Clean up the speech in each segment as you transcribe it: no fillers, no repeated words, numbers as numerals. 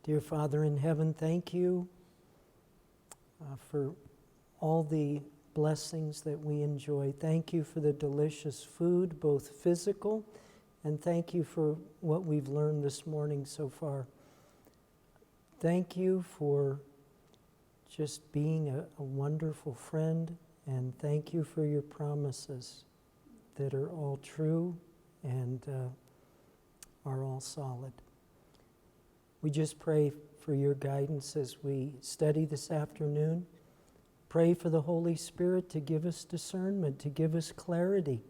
Dear Father in heaven, thank you for all the blessings that we enjoy. Thank you for the delicious food, both physical, and thank you for what we've learned this morning so far. Thank you for just being a wonderful friend, and thank you for your promises that are all true and are all solid. We just pray for your guidance as we study this afternoon. Pray for the Holy Spirit to give us discernment, to give us clarity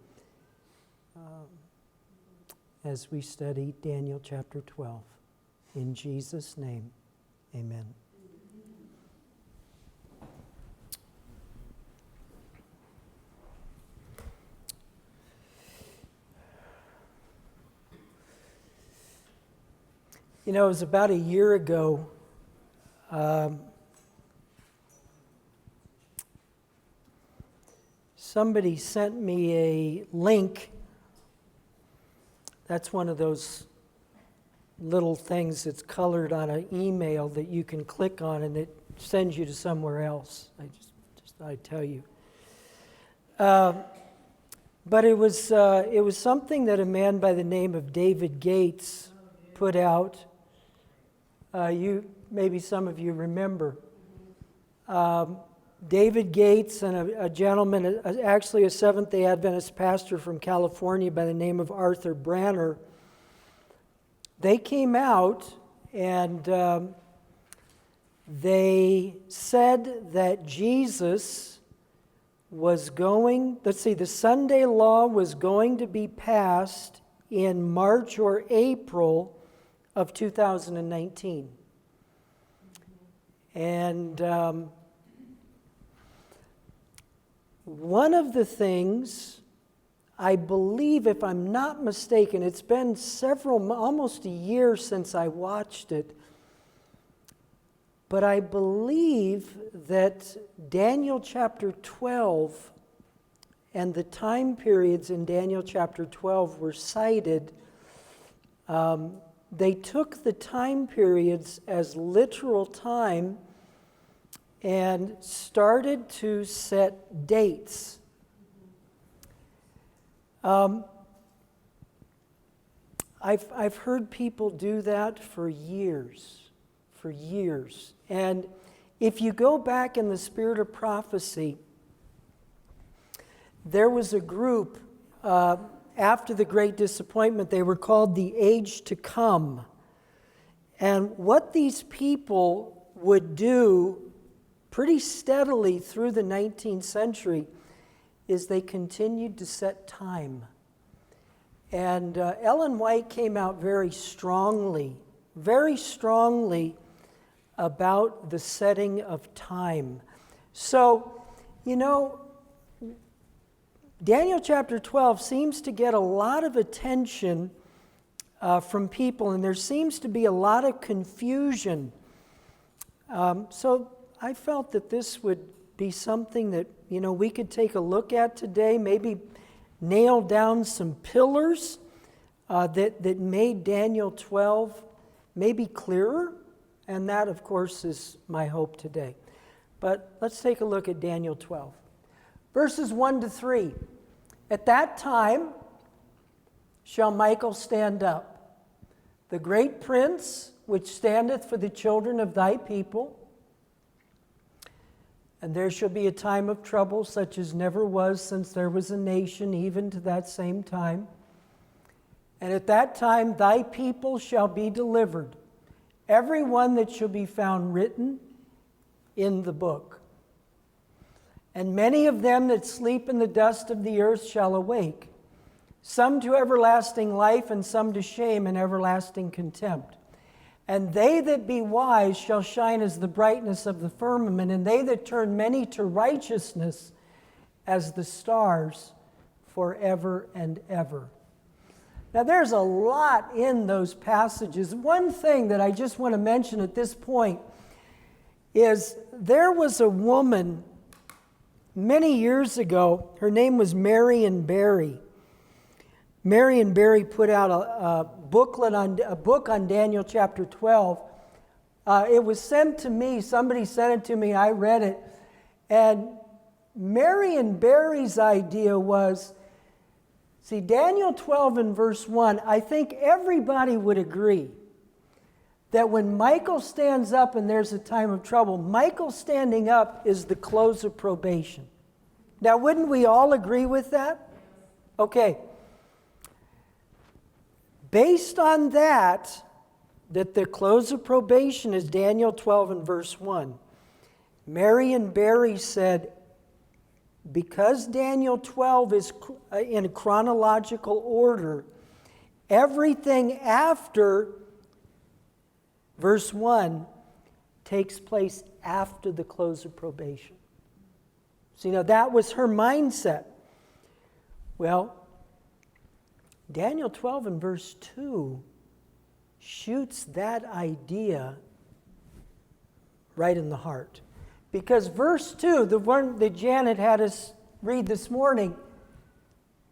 as we study Daniel chapter 12. In Jesus' name, amen. You know, it was about a year ago. Somebody sent me a link. That's one of those little things that's colored on an email that you can click on and it sends you to somewhere else. I just thought I'd tell you. But it was something that a man by the name of David Gates put out. Maybe some of you remember. David Gates and a gentleman, actually a Seventh-day Adventist pastor from California by the name of Arthur Branner, they came out and they said that Jesus was going, the Sunday law was going to be passed in March or April of 2019. And one of the things, I believe, if I'm not mistaken, it's been almost a year since I watched it, but I believe that Daniel chapter 12 and the time periods in Daniel chapter 12 were cited. They took the time periods as literal time and started to set dates. I've heard people do that for years. And if you go back in the spirit of prophecy, there was a group after the Great Disappointment. They were called the Age to Come. And what these people would do pretty steadily through the 19th century is they continued to set time. And Ellen White came out very strongly about the setting of time. So, you know, Daniel chapter 12 seems to get a lot of attention from people, and there seems to be a lot of confusion. So I felt that this would be something that, you know, we could take a look at today, maybe nail down some pillars that made Daniel 12 maybe clearer, and that, of course, is my hope today. But let's take a look at Daniel 12. Verses 1 to 3. At that time shall Michael stand up, the great prince which standeth for the children of thy people. And there shall be a time of trouble such as never was since there was a nation, even to that same time. And at that time thy people shall be delivered, every one that shall be found written in the book. And many of them that sleep in the dust of the earth shall awake, some to everlasting life, and some to shame and everlasting contempt. And they that be wise shall shine as the brightness of the firmament, and they that turn many to righteousness as the stars forever and ever. Now, there's a lot in those passages. One thing that I just want to mention at this point is there was a woman many years ago. Her name was Marion Barry. Marion Barry put out a book on Daniel chapter 12, It was sent to me. Somebody sent it to me. I read it. And Marion Barry's idea was, see, Daniel 12 and verse 1, I think everybody would agree that when Michael stands up and there's a time of trouble, Michael standing up is the close of probation. Now, wouldn't we all agree with that? Okay. Based on that the close of probation is Daniel 12 and verse 1, Marion Barry said, because Daniel 12 is in chronological order, everything after verse 1 takes place after the close of probation. So, that was her mindset. Well, Daniel 12 and verse 2 shoots that idea right in the heart. Because verse 2, the one that Janet had us read this morning,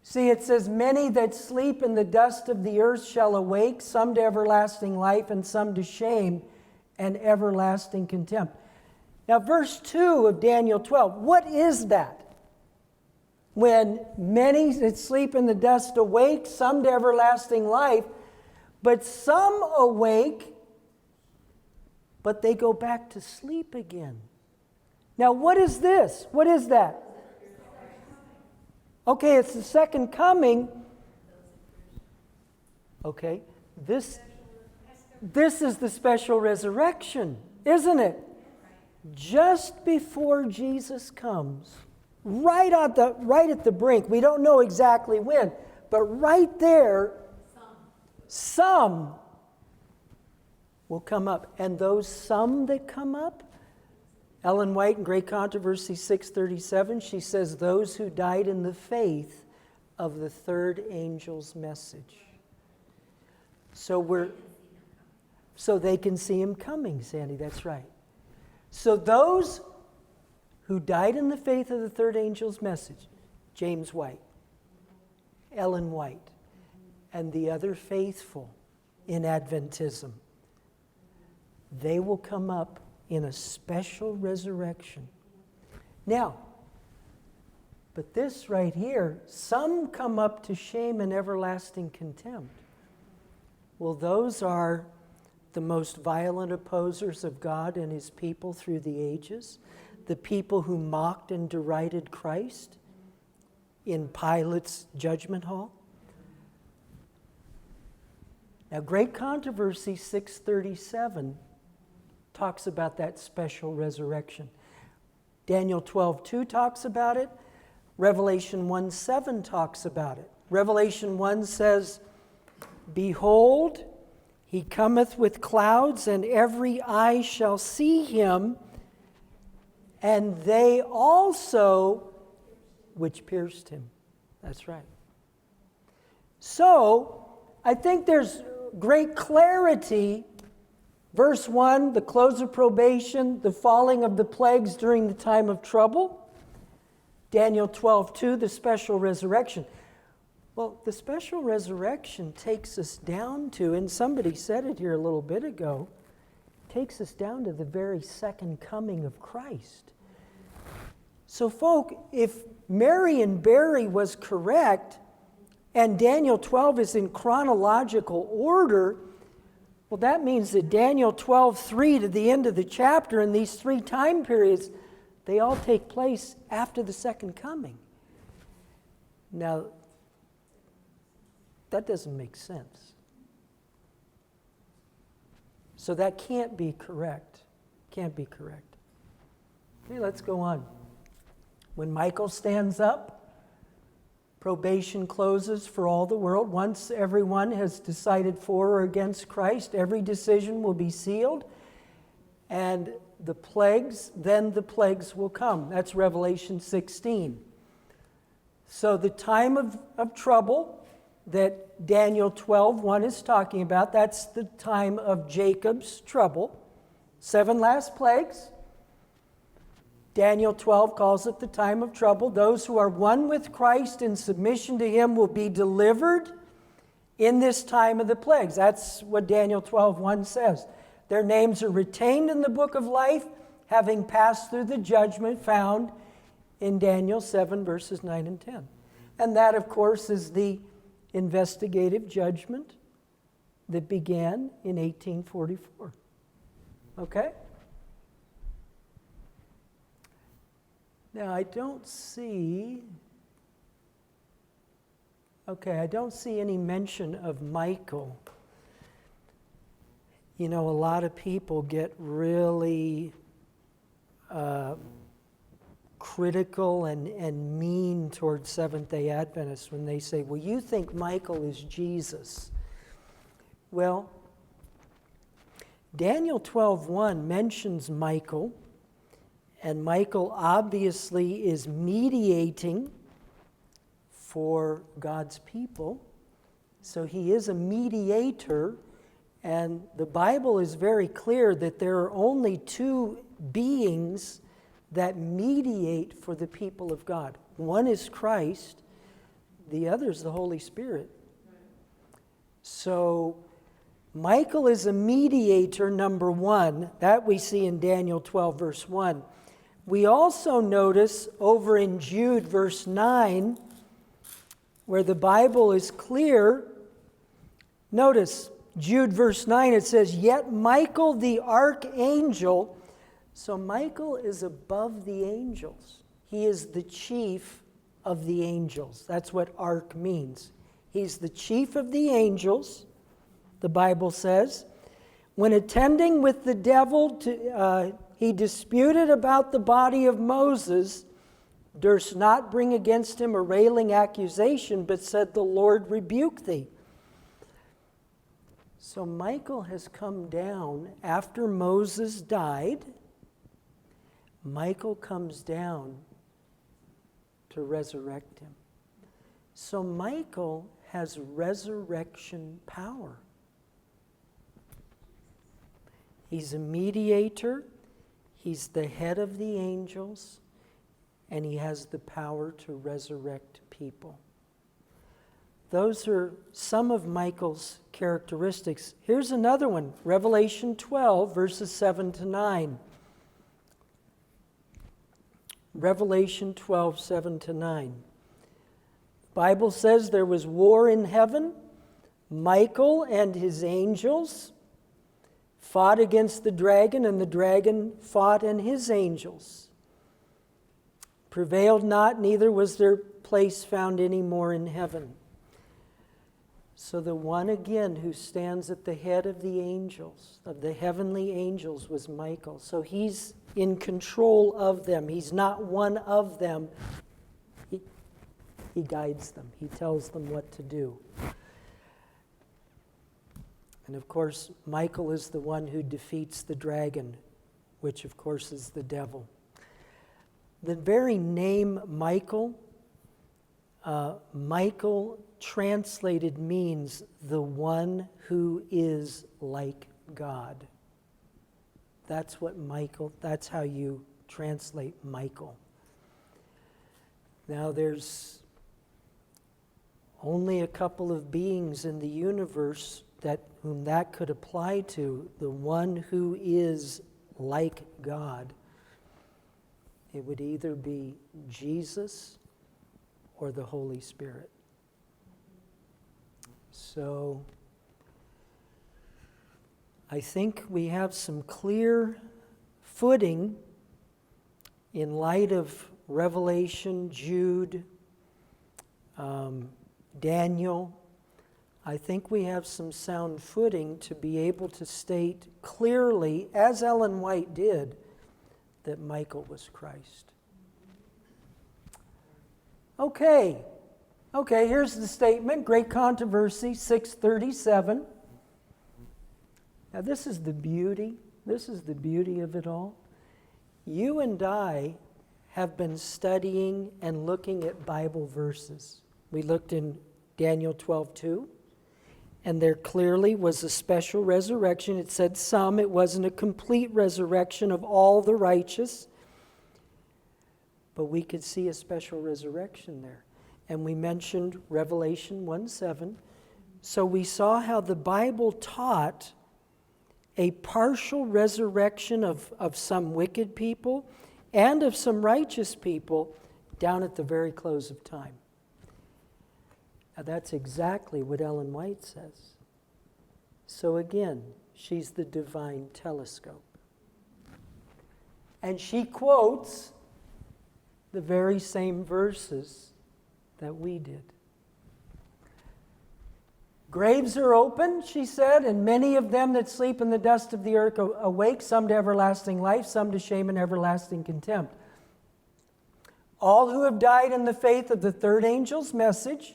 see, it says, many that sleep in the dust of the earth shall awake, some to everlasting life and some to shame and everlasting contempt. Now, verse 2 of Daniel 12, what is that? When many that sleep in the dust awake, some to everlasting life, but some awake, but they go back to sleep again. Now, what is this? What is that? Okay, it's the second coming. Okay, this is the special resurrection, isn't it? Just before Jesus comes, right at the brink. We don't know exactly when, but right there, some will come up. And those some that come up, Ellen White in Great Controversy 637, she says, those who died in the faith of the third angel's message. So they can see him coming, Sandy, that's right. So those who died in the faith of the third angel's message, James White, Ellen White, and the other faithful in Adventism, they will come up in a special resurrection. Now, but this right here, some come up to shame and everlasting contempt. Well, those are the most violent opposers of God and his people through the ages, the people who mocked and derided Christ in Pilate's judgment hall. Now, Great Controversy 637 talks about that special resurrection. Daniel 12:2 talks about it. Revelation 1:7 talks about it. Revelation 1 says, behold, he cometh with clouds, and every eye shall see him, and they also which pierced him. That's right. So, I think there's great clarity. Verse 1, the close of probation, the falling of the plagues during the time of trouble. Daniel 12:2, the special resurrection. Well, the special resurrection takes us down to, and somebody said it here a little bit ago, takes us down to the very second coming of Christ. So, folk, if Marion Barry was correct, and Daniel 12 is in chronological order, well, that means that Daniel 12:3 to the end of the chapter and these three time periods, they all take place after the second coming. Now, that doesn't make sense. So that can't be correct. Can't be correct. Okay, let's go on. When Michael stands up, probation closes for all the world. Once everyone has decided for or against Christ, every decision will be sealed. And the plagues will come. That's Revelation 16. So the time of trouble that Daniel 12:1 is talking about, that's the time of Jacob's trouble. 7 last plagues. Daniel 12 calls it the time of trouble. Those who are one with Christ in submission to him will be delivered in this time of the plagues. That's what Daniel 12:1 says. Their names are retained in the book of life, having passed through the judgment found in Daniel 7, verses 9 and 10. And that, of course, is the investigative judgment that began in 1844. Okay? Now, I don't see any mention of Michael. You know, a lot of people get really critical and mean towards Seventh-day Adventists when they say, well, you think Michael is Jesus. Well, Daniel 12:1 mentions Michael, and Michael obviously is mediating for God's people. So he is a mediator, and the Bible is very clear that there are only two beings that mediate for the people of God. One is Christ, the other is the Holy Spirit. So Michael is a mediator, number one. That we see in Daniel 12, verse 1. We also notice over in Jude, verse 9, where the Bible is clear. Notice, Jude, verse 9, it says, "Yet Michael the archangel," so Michael is above the angels. He is the chief of the angels. That's what arch means. He's the chief of the angels, the Bible says. When attending with the devil, he disputed about the body of Moses, durst not bring against him a railing accusation, but said, "The Lord rebuke thee." So Michael has come down after Moses died. Michael comes down to resurrect him. So Michael has resurrection power. He's a mediator, he's the head of the angels, and he has the power to resurrect people. Those are some of Michael's characteristics. Here's another one, Revelation 12, verses 7 to 9. Revelation 12, 7 to 9. The Bible says there was war in heaven. Michael and his angels fought against the dragon, and the dragon fought and his angels. Prevailed not, neither was their place found any more in heaven. So the one again who stands at the head of the angels, of the heavenly angels, was Michael. So he's in control of them. He's not one of them. He guides them. He tells them what to do. And of course, Michael is the one who defeats the dragon, which of course is the devil. The very name Michael, Michael translated means the one who is like God. That's how you translate Michael. Now there's only a couple of beings in the universe whom that could apply to, the one who is like God. It would either be Jesus or the Holy Spirit. So I think we have some clear footing in light of Revelation, Jude, Daniel. I think we have some sound footing to be able to state clearly, as Ellen White did, that Michael was Christ. Okay, here's the statement. Great Controversy, 637. Now this is the beauty of it all. You and I have been studying and looking at Bible verses. We looked in Daniel 12:2. And there clearly was a special resurrection. It said some. It wasn't a complete resurrection of all the righteous. But we could see a special resurrection there. And we mentioned Revelation 1:7. So we saw how the Bible taught a partial resurrection of some wicked people and of some righteous people down at the very close of time. Now, that's exactly what Ellen White says. So again, she's the divine telescope. And she quotes the very same verses that we did. Graves are open, she said, and many of them that sleep in the dust of the earth awake, some to everlasting life, some to shame and everlasting contempt. All who have died in the faith of the third angel's message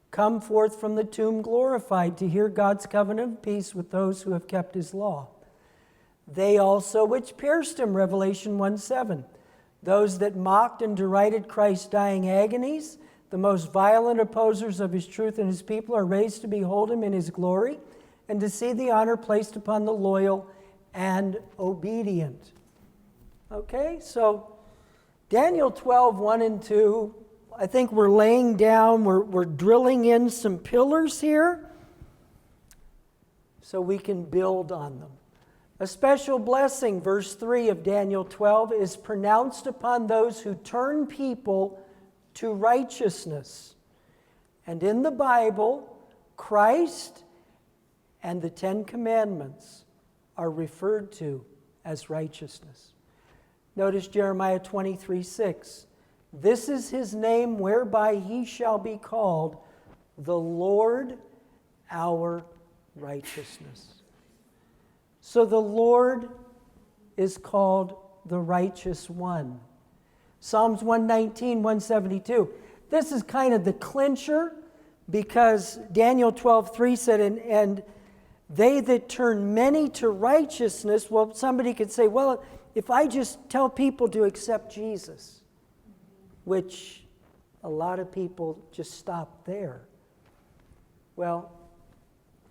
come forth from the tomb glorified to hear God's covenant of peace with those who have kept his law. They also which pierced him, Revelation 1:7. Those that mocked and derided Christ's dying agonies, the most violent opposers of his truth and his people, are raised to behold him in his glory and to see the honor placed upon the loyal and obedient. Okay, so Daniel 12, 1 and 2, I think we're laying down, we're drilling in some pillars here so we can build on them. A special blessing, verse 3 of Daniel 12, is pronounced upon those who turn people to righteousness. And in the Bible, Christ and the Ten Commandments are referred to as righteousness. Notice Jeremiah 23:6. This is his name whereby he shall be called the Lord our righteousness. So the Lord is called the righteous one. Psalms 119, 172. This is kind of the clincher because Daniel 12:3 said, and they that turn many to righteousness. Well, somebody could say, well, if I just tell people to accept Jesus, which a lot of people just stop there. Well,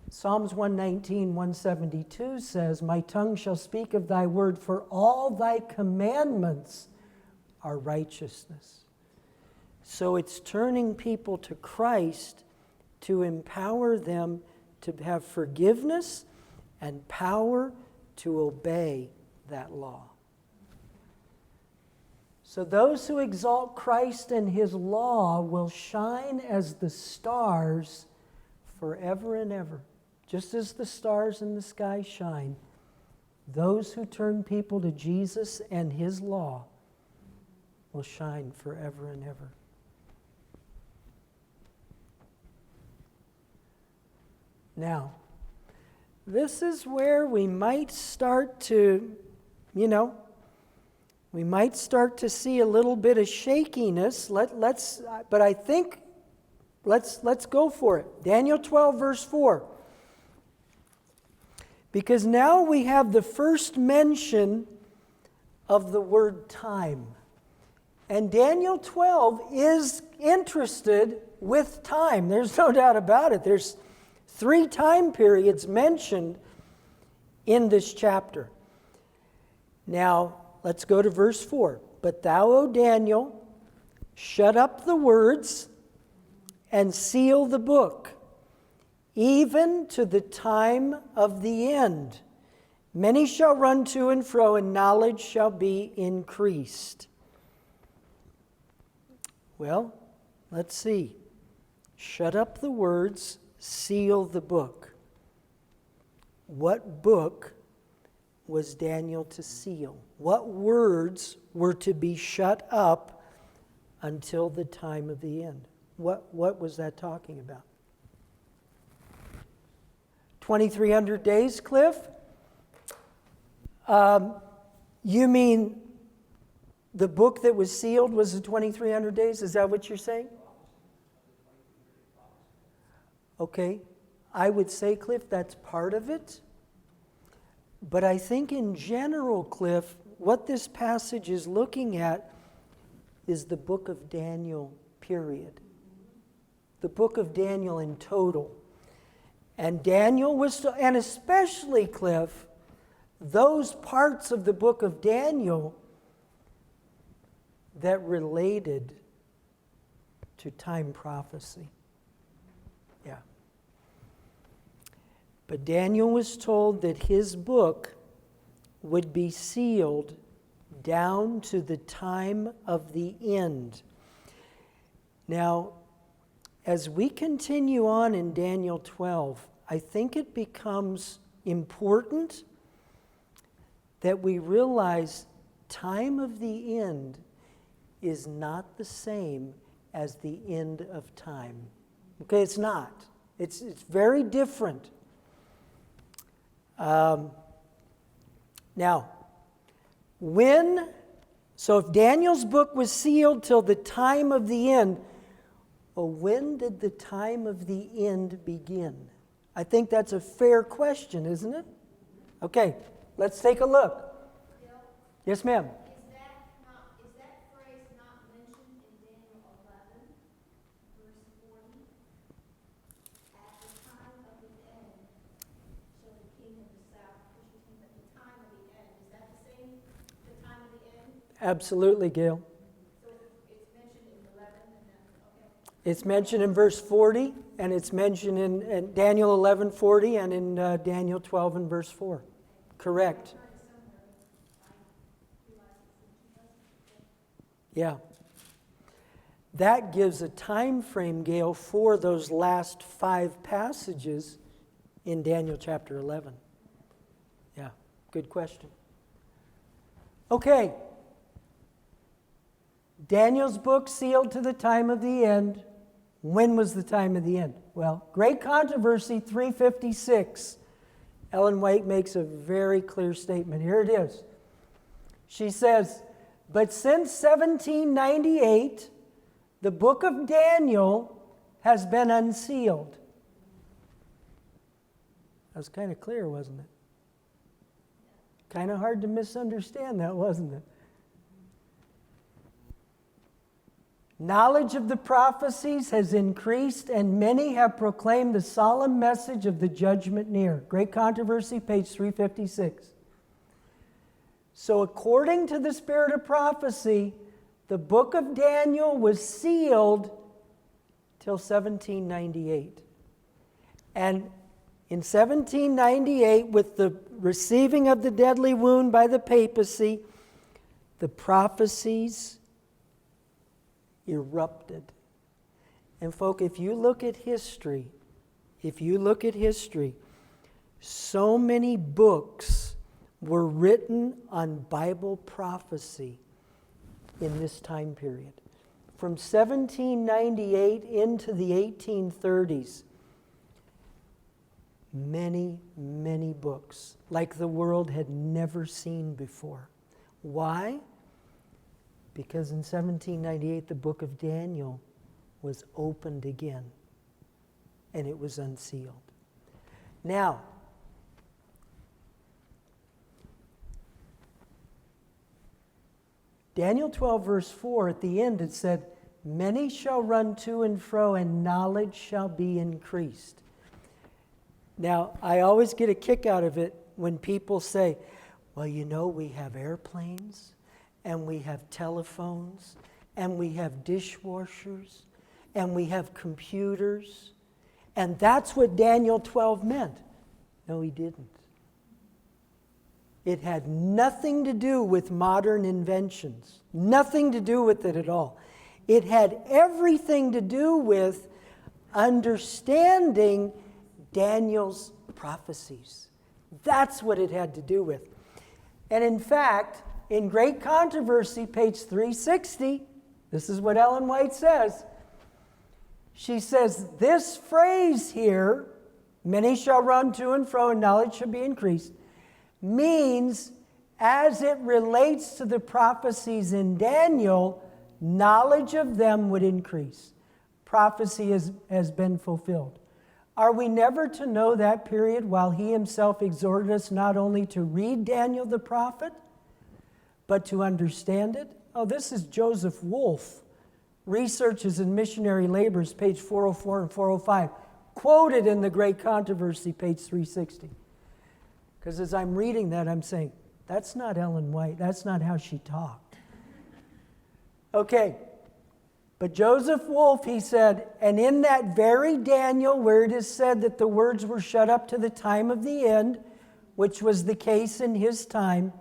Psalms 119, 172 says, my tongue shall speak of thy word, for all thy commandments are righteousness. So it's turning people to Christ to empower them to have forgiveness and power to obey that law. So those who exalt Christ and his law will shine as the stars forever and ever. Just as the stars in the sky shine, those who turn people to Jesus and his law will shine forever and ever. Now, this is where we might start to, we might start to see a little bit of shakiness. But I think let's go for it. Daniel 12, verse 4. Because now we have the first mention of the word time. And Daniel 12 is interested with time. There's no doubt about it. There's 3 time periods mentioned in this chapter. Now, let's go to verse 4. But thou, O Daniel, shut up the words and seal the book, even to the time of the end. Many shall run to and fro, and knowledge shall be increased. Well, let's see. Shut up the words, seal the book. What book was Daniel to seal? What words were to be shut up until the time of the end? What was that talking about? 2,300 days, Cliff? You mean the book that was sealed was the 2,300 days? Is that what you're saying? Okay. I would say, Cliff, that's part of it. But I think in general, Cliff, what this passage is looking at is the book of Daniel, period. The book of Daniel in total. And Daniel was, and especially, Cliff, those parts of the book of Daniel that related to time prophecy. Yeah. But Daniel was told that his book would be sealed down to the time of the end. Now, as we continue on in Daniel 12, I think it becomes important that we realize time of the end is not the same as the end of time. Okay, it's not. It's very different. Now, so if Daniel's book was sealed till the time of the end, well, when did the time of the end begin? I think that's a fair question, isn't it? Okay, let's take a look. Bill, Yes, ma'am. is that phrase not mentioned in Daniel 11, verse 40? At the time of the end shall the king of the south push him at the time of the end. Is that the same, the time of the end? Absolutely, Gail. So it's mentioned in 11 and then, okay. It's mentioned in verse 40, and it's mentioned in Daniel 11:40 and in Daniel 12 and verse 4. Correct. Yeah. That gives a time frame, Gail, for those last 5 passages in Daniel chapter 11. Yeah, good question. Okay. Daniel's book sealed to the time of the end. When was the time of the end? Well, Great Controversy 356. Ellen White makes a very clear statement. Here it is. She says, but since 1798, the book of Daniel has been unsealed. That was kind of clear, wasn't it? Kind of hard to misunderstand that, wasn't it? Knowledge of the prophecies has increased, and many have proclaimed the solemn message of the judgment near. Great Controversy, page 356. So according to the spirit of prophecy, the book of Daniel was sealed till 1798. And in 1798, with the receiving of the deadly wound by the papacy, the prophecies erupted. And folk, if you look at history, so many books were written on Bible prophecy in this time period. From 1798 into the 1830s, many, many books like the world had never seen before. Why? Because in 1798, the book of Daniel was opened again, and it was unsealed. Now, Daniel 12, verse 4, at the end it said, many shall run to and fro, and knowledge shall be increased. Now, I always get a kick out of it when people say, well, you know, we have airplanes, and we have telephones, and we have dishwashers, and we have computers, and that's what Daniel 12 meant. No, he didn't. It had nothing to do with modern inventions, nothing to do with it at all. It had everything to do with understanding Daniel's prophecies. That's what it had to do with. And in fact, in Great Controversy, page 360, this is what Ellen White says. She says, this phrase here, many shall run to and fro, and knowledge shall be increased, means as it relates to the prophecies in Daniel, knowledge of them would increase. Prophecy has been fulfilled. Are we never to know that period while he himself exhorted us not only to read Daniel the prophet, but to understand it? Oh, this is Joseph Wolfe, Researches and Missionary Labors, page 404 and 405, quoted in the Great Controversy, page 360. Because as I'm reading that, I'm saying, that's not Ellen White. That's not how she talked. Okay. But Joseph Wolfe, he said, and in that very Daniel where it is said that the words were shut up to the time of the end, which was the case in his time,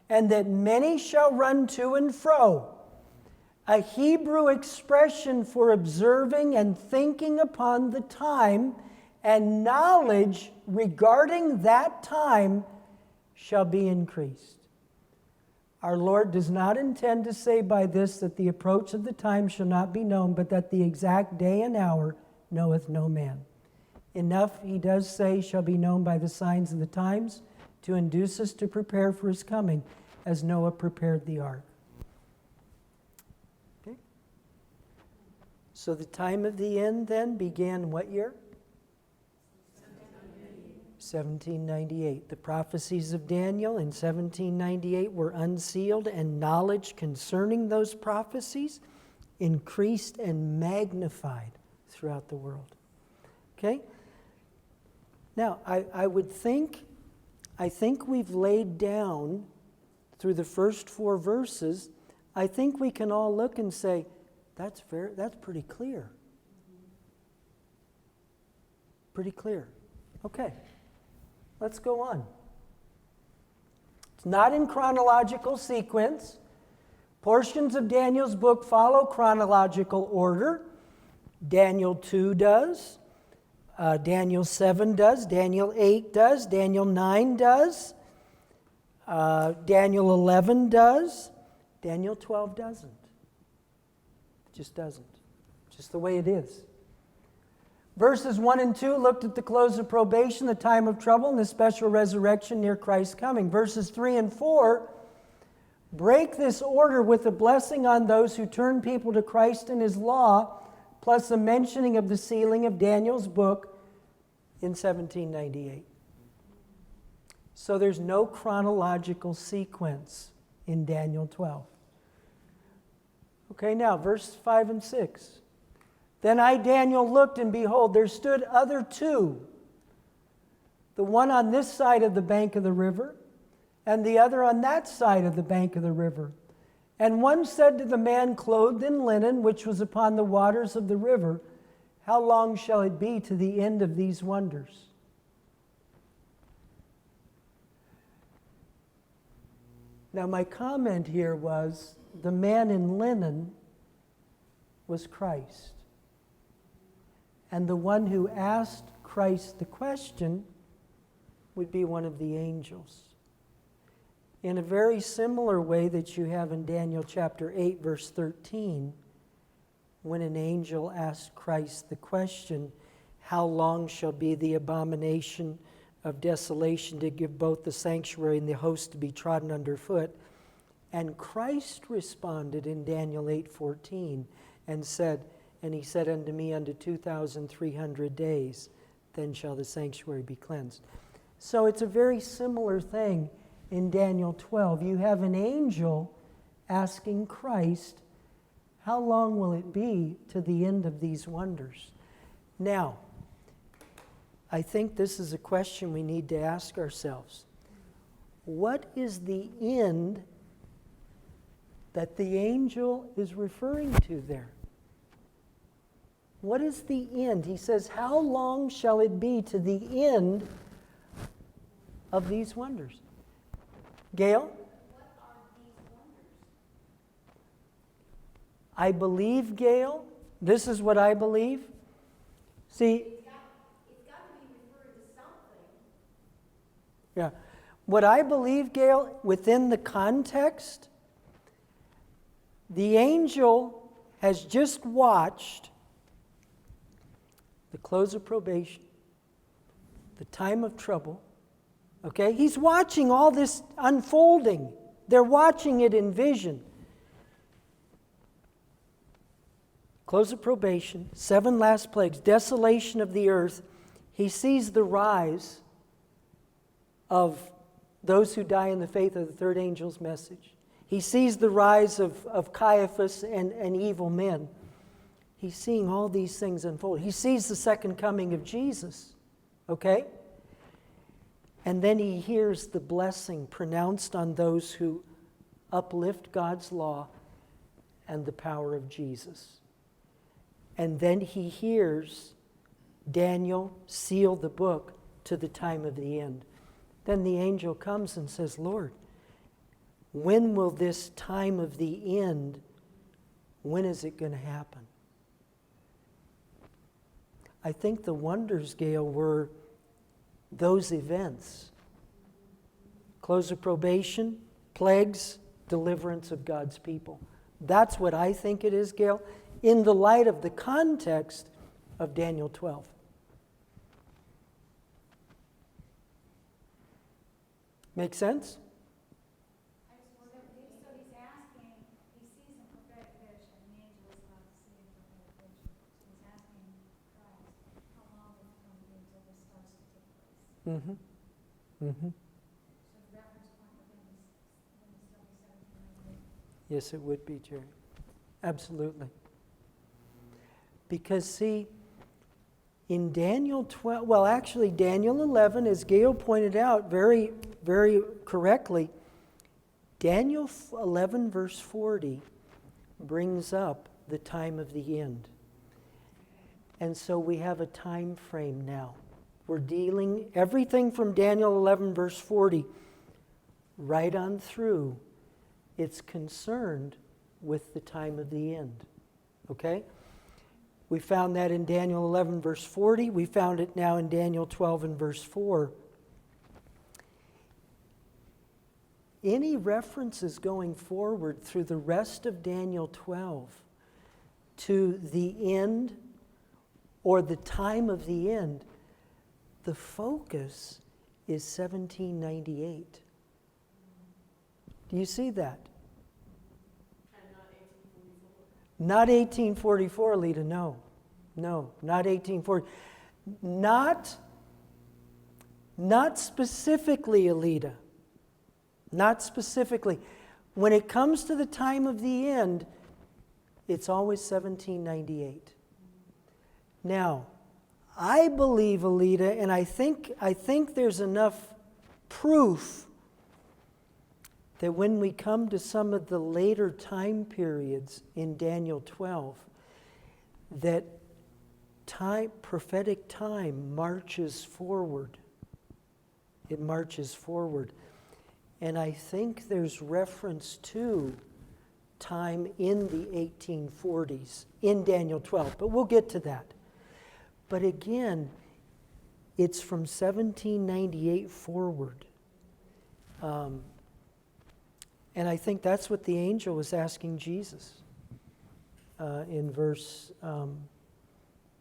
and that many shall run to and fro, a Hebrew expression for observing and thinking upon the time, and knowledge regarding that time shall be increased. Our Lord does not intend to say by this that the approach of the time shall not be known, but that the exact day and hour knoweth no man. Enough, he does say, shall be known by the signs of the times to induce us to prepare for his coming, as Noah prepared the ark. Okay? So the time of the end then began what year? 1798. The prophecies of Daniel in 1798 were unsealed, and knowledge concerning those prophecies increased and magnified throughout the world. Okay? Now, I think we've laid down through the first 4 verses, I think we can all look and say, that's pretty clear. Pretty clear. Okay. Let's go on. It's not in chronological sequence. Portions of Daniel's book follow chronological order. Daniel 2 does. Daniel 7 does. Daniel 8 does. Daniel 9 does. Daniel 11 does. Daniel 12 doesn't. It just doesn't. Just the way it is. Verses 1 and 2 looked at the close of probation, the time of trouble, and the special resurrection near Christ's coming. Verses 3 and 4 break this order with a blessing on those who turn people to Christ and his law, plus a mentioning of the sealing of Daniel's book in 1798. So there's no chronological sequence in Daniel 12. Okay, now verse 5 and 6. Then I, Daniel, looked, and behold, there stood other 2, the one on this side of the bank of the river, and the other on that side of the bank of the river. And one said to the man clothed in linen, which was upon the waters of the river, how long shall it be to the end of these wonders? Now, my comment here was the man in linen was Christ. And the one who asked Christ the question would be one of the angels. In a very similar way that you have in Daniel chapter 8, verse 13, when an angel asked Christ the question, how long shall be the abomination of desolation to give both the sanctuary and the host to be trodden underfoot? And Christ responded in Daniel 8:14 and said, and he said unto me, unto 2,300 days, then shall the sanctuary be cleansed. So it's a very similar thing in Daniel 12. You have an angel asking Christ, how long will it be to the end of these wonders? Now, I think this is a question we need to ask ourselves. What is the end that the angel is referring to there? What is the end? He says, how long shall it be to the end of these wonders? Gail? What are these wonders? I believe, Gail, this is what I believe. See, It's got to be referring to something. yeah. What I believe, Gail, within the context, the angel has just watched the close of probation, the time of trouble. Okay? He's watching all this unfolding. They're watching it in vision. Close of probation, 7 last plagues, desolation of the earth. He sees the rise of those who die in the faith of the third angel's message. He sees the rise of Caiaphas and evil men. He's seeing all these things unfold. He sees the second coming of Jesus. Okay? And then he hears the blessing pronounced on those who uplift God's law and the power of Jesus. And then he hears Daniel seal the book to the time of the end. Then the angel comes and says, Lord, when will this time of the end, when is it going to happen? I think the wonders, Gail, were those events. Close of probation, plagues, deliverance of God's people. That's what I think it is, Gail, in the light of the context of Daniel 12. Make sense? So he's asking, he sees a prophetic vision, the angel is about to see a prophetic vision. So he's asking Christ, how long is it going to be until this starts to take place? Mm-hmm. Mm-hmm. So the reference point would be when it's still be 1798. Yes, it would be, Jerry. Absolutely. Because, see, in Daniel 12, well, actually, Daniel 11, as Gail pointed out very, very correctly, Daniel 11, verse 40, brings up the time of the end. And so we have a time frame now. We're dealing everything from Daniel 11, verse 40, right on through. It's concerned with the time of the end. Okay? We found that in Daniel 11, verse 40. We found it now in Daniel 12 and verse 4. Any references going forward through the rest of Daniel 12 to the end or the time of the end, the focus is 1798. Do you see that? Not 1844, Lita, no. No, not 1840. Not specifically, Alita. Not specifically. When it comes to the time of the end, it's always 1798. Now, I believe, Alita, and I think there's enough proof that when we come to some of the later time periods in Daniel 12, that prophetic time marches forward. It marches forward. And I think there's reference to time in the 1840s in Daniel 12, but we'll get to that. But again, it's from 1798 forward. And I think that's what the angel was asking Jesus in verse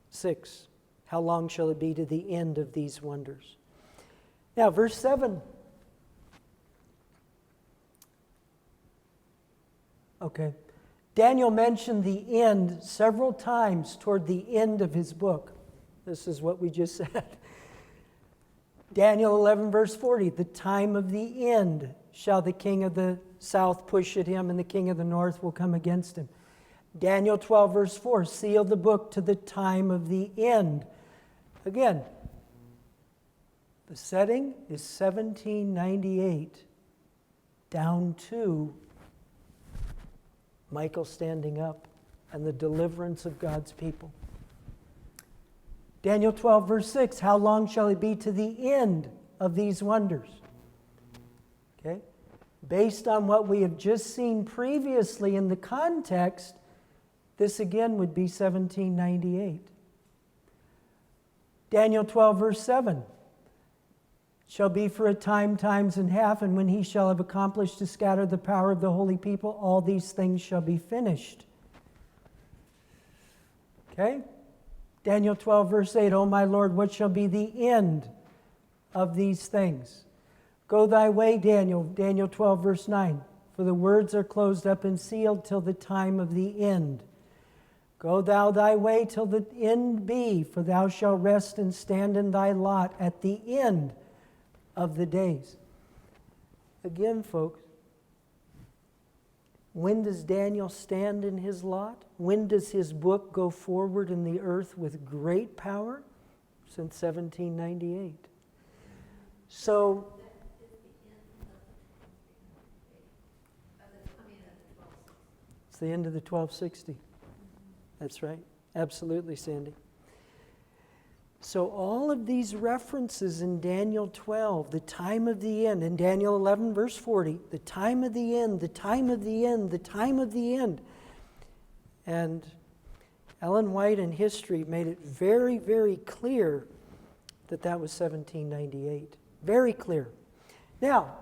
6. How long shall it be to the end of these wonders? Now, verse 7. Okay. Daniel mentioned the end several times toward the end of his book. This is what we just said. Daniel 11, verse 40. The time of the end shall the king of the south push at him, and the king of the north will come against him. Daniel 12, verse 4, seal the book to the time of the end. Again, the setting is 1798 down to Michael standing up and the deliverance of God's people. Daniel 12, verse 6, how long shall it be to the end of these wonders? Okay? Based on what we have just seen previously in the context, this again would be 1798. Daniel 12, verse 7. Shall be for a time, times and half, and when he shall have accomplished to scatter the power of the holy people, all these things shall be finished. Okay? Daniel 12, verse 8. O my Lord, what shall be the end of these things? Go thy way, Daniel. Daniel 12, verse 9. For the words are closed up and sealed till the time of the end. Go thou thy way till the end be, for thou shalt rest and stand in thy lot at the end of the days. Again, folks, when does Daniel stand in his lot? When does his book go forward in the earth with great power? Since 1798. So, it's the end of the 1260. That's right. Absolutely, Sandy. So all of these references in Daniel 12, the time of the end, in Daniel 11, verse 40, the time of the end, the time of the end, the time of the end. And Ellen White in History made it very, very clear that that was 1798. Very clear. Now,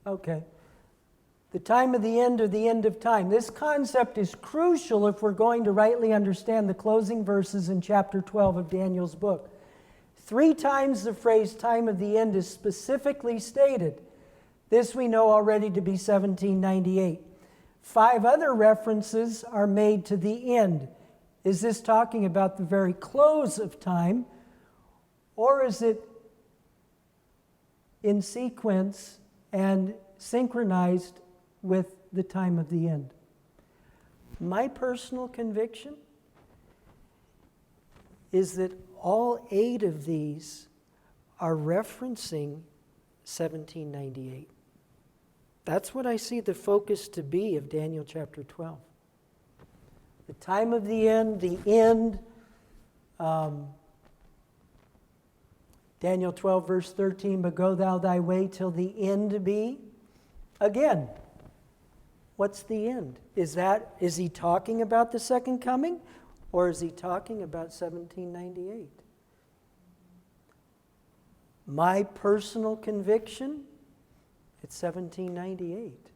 okay. The time of the end or the end of time. This concept is crucial if we're going to rightly understand the closing verses in chapter 12 of Daniel's book. 3 times the phrase time of the end is specifically stated. This we know already to be 1798. 5 other references are made to the end. Is this talking about the very close of time, or is it in sequence and synchronized with the time of the end? My personal conviction is that all 8 of these are referencing 1798. That's what I see the focus to be of Daniel chapter 12. The time of the end, Daniel 12 verse 13, but go thou thy way till the end be. Again, what's the end? Is he talking about the second coming, or is he talking about 1798? My personal conviction, it's 1798.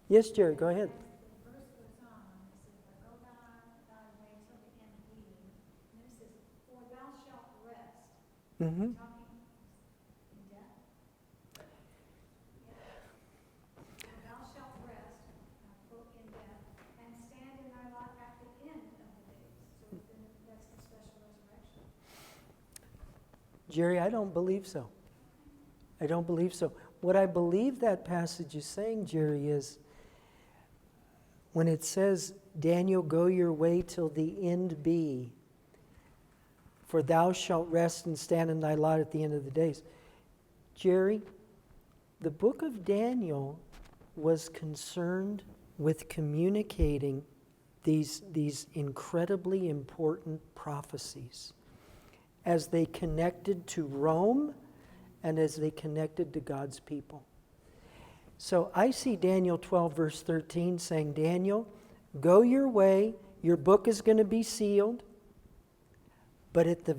Yes, Jerry, go ahead. The verse goes on, it says, but go thy way till the end be, and it says, for thou shalt rest. Mm-hmm. Talking in death? For thou shalt rest, quote, in death, and stand in thy lot at the end of the days. So then that's the special resurrection. Jerry, I don't believe so. I don't believe so. What I believe that passage is saying, Jerry, is when it says, Daniel, go your way till the end be, for thou shalt rest and stand in thy lot at the end of the days. Jerry, the book of Daniel was concerned with communicating these incredibly important prophecies as they connected to Rome and as they connected to God's people. So I see Daniel 12 verse 13 saying, Daniel, go your way, your book is going to be sealed, but at the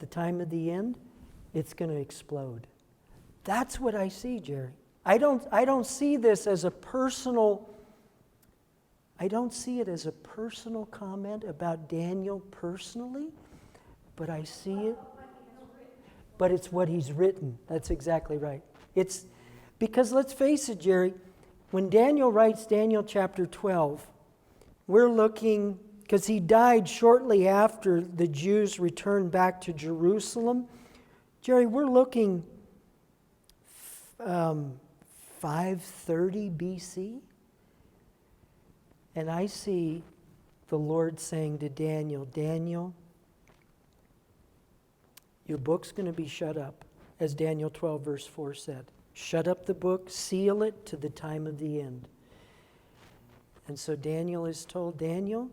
time of the end, it's going to explode. That's what I see, Jerry. I don't see this as a personal, I don't see it as a personal comment about Daniel personally, but I see it, but it's what he's written. That's exactly right. It's because let's face it, Jerry, when Daniel writes Daniel chapter 12, we're looking, because he died shortly after the Jews returned back to Jerusalem. Jerry, we're looking 530 BC. And I see the Lord saying to Daniel, Daniel, your book's going to be shut up, as Daniel 12 verse 4 said. Shut up the book, seal it to the time of the end. And so Daniel is told, Daniel,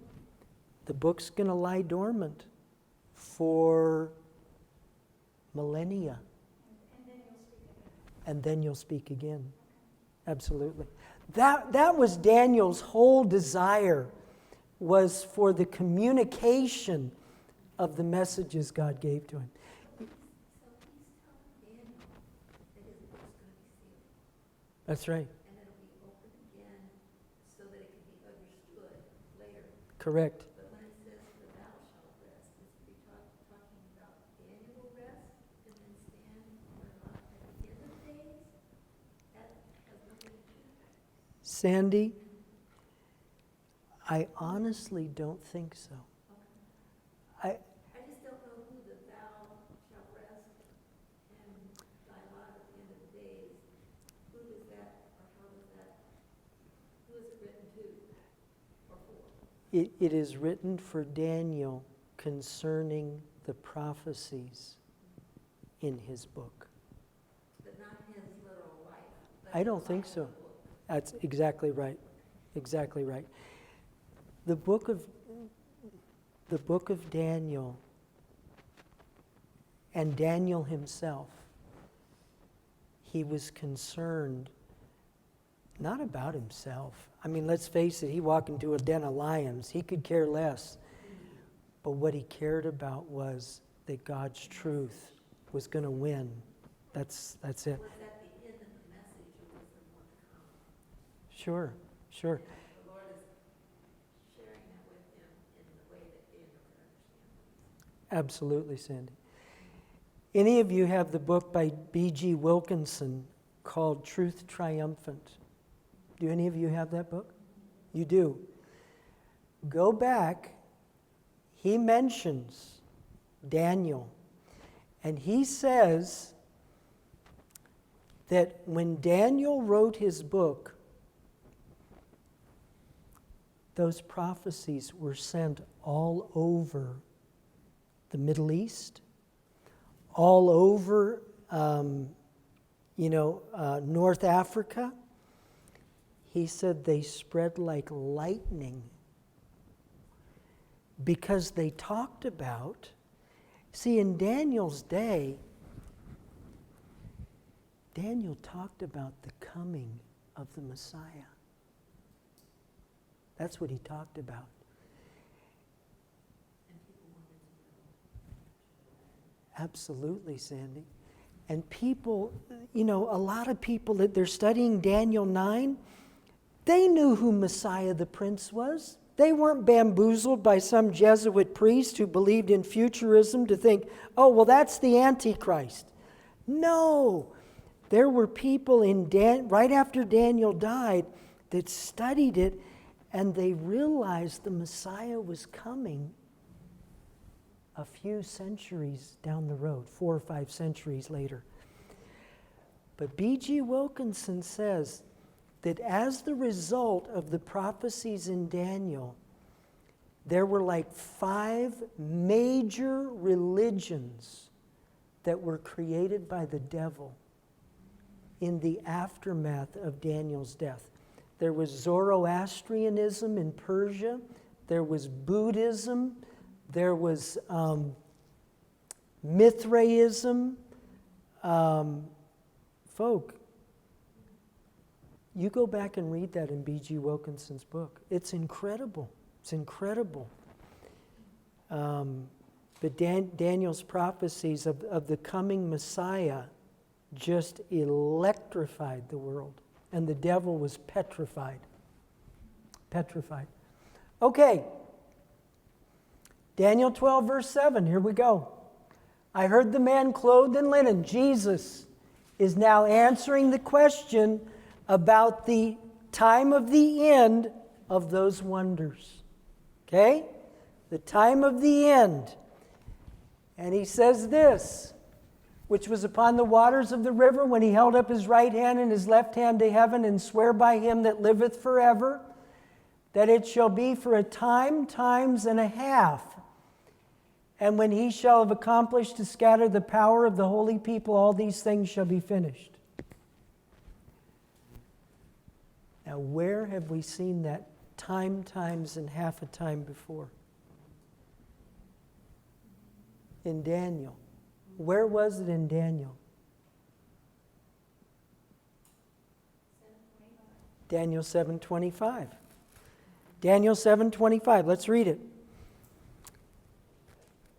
the book's going to lie dormant for millennia. And then you'll speak again. Absolutely. That was Daniel's whole desire, was for the communication of the messages God gave to him. That's right. And it'll be open again so that it can be understood later. Correct. But when it says the thou shalt rest, it's talking about Daniel will rest and then stand or not at the end of days. That has nothing to do with that. Sandy, I honestly don't think so. I just don't know who the thou shalt rest and thy lot at the end of the days. Who does that, or how does that, who is it written to or for? It is written for Daniel concerning the prophecies in his book. But not his literal life. I don't think so. That's exactly right. Exactly right. The book of Daniel and Daniel himself, he was concerned not about himself. I mean, let's face it, he walked into a den of lions. He could care less. But what he cared about was that God's truth was going to win. That's it. Was that the end of the message, or was there more to come? Sure. And the Lord is sharing that with him in the way that Daniel could understand. Absolutely, Sandy. Any of you have the book by B.G. Wilkinson called Truth Triumphant? Do any of you have that book? You do. Go back. He mentions Daniel. And he says that when Daniel wrote his book, those prophecies were sent all over the Middle East, all over, North Africa. He said they spread like lightning because they talked about, see, in Daniel's day, Daniel talked about the coming of the Messiah. That's what he talked about. Absolutely, Sandy. And people, a lot of people that they're studying Daniel 9, they knew who Messiah the Prince was. They weren't bamboozled by some Jesuit priest who believed in futurism to think, oh, well, that's the Antichrist. No. There were people right after Daniel died that studied it, and they realized the Messiah was coming a few centuries down the road, 4 or 5 centuries later. But B.G. Wilkinson says that as the result of the prophecies in Daniel, there were like 5 major religions that were created by the devil in the aftermath of Daniel's death. There was Zoroastrianism in Persia. There was Buddhism. There was Mithraism. Folk, you go back and read that in B.G. Wilkinson's book. It's incredible. It's incredible. But Daniel's prophecies of the coming Messiah just electrified the world. And the devil was petrified. Petrified. Okay. Daniel 12, verse 7. Here we go. I heard the man clothed in linen, Jesus, is now answering the question about the time of the end of those wonders. Okay? The time of the end. And he says this, which was upon the waters of the river when he held up his right hand and his left hand to heaven and sware by him that liveth forever, that it shall be for a time, times and a half. And when he shall have accomplished to scatter the power of the holy people, all these things shall be finished. Now, where have we seen that time, times, and half a time before? In Daniel. Where was it in Daniel? Daniel 7:25. Daniel 7:25. Let's read it.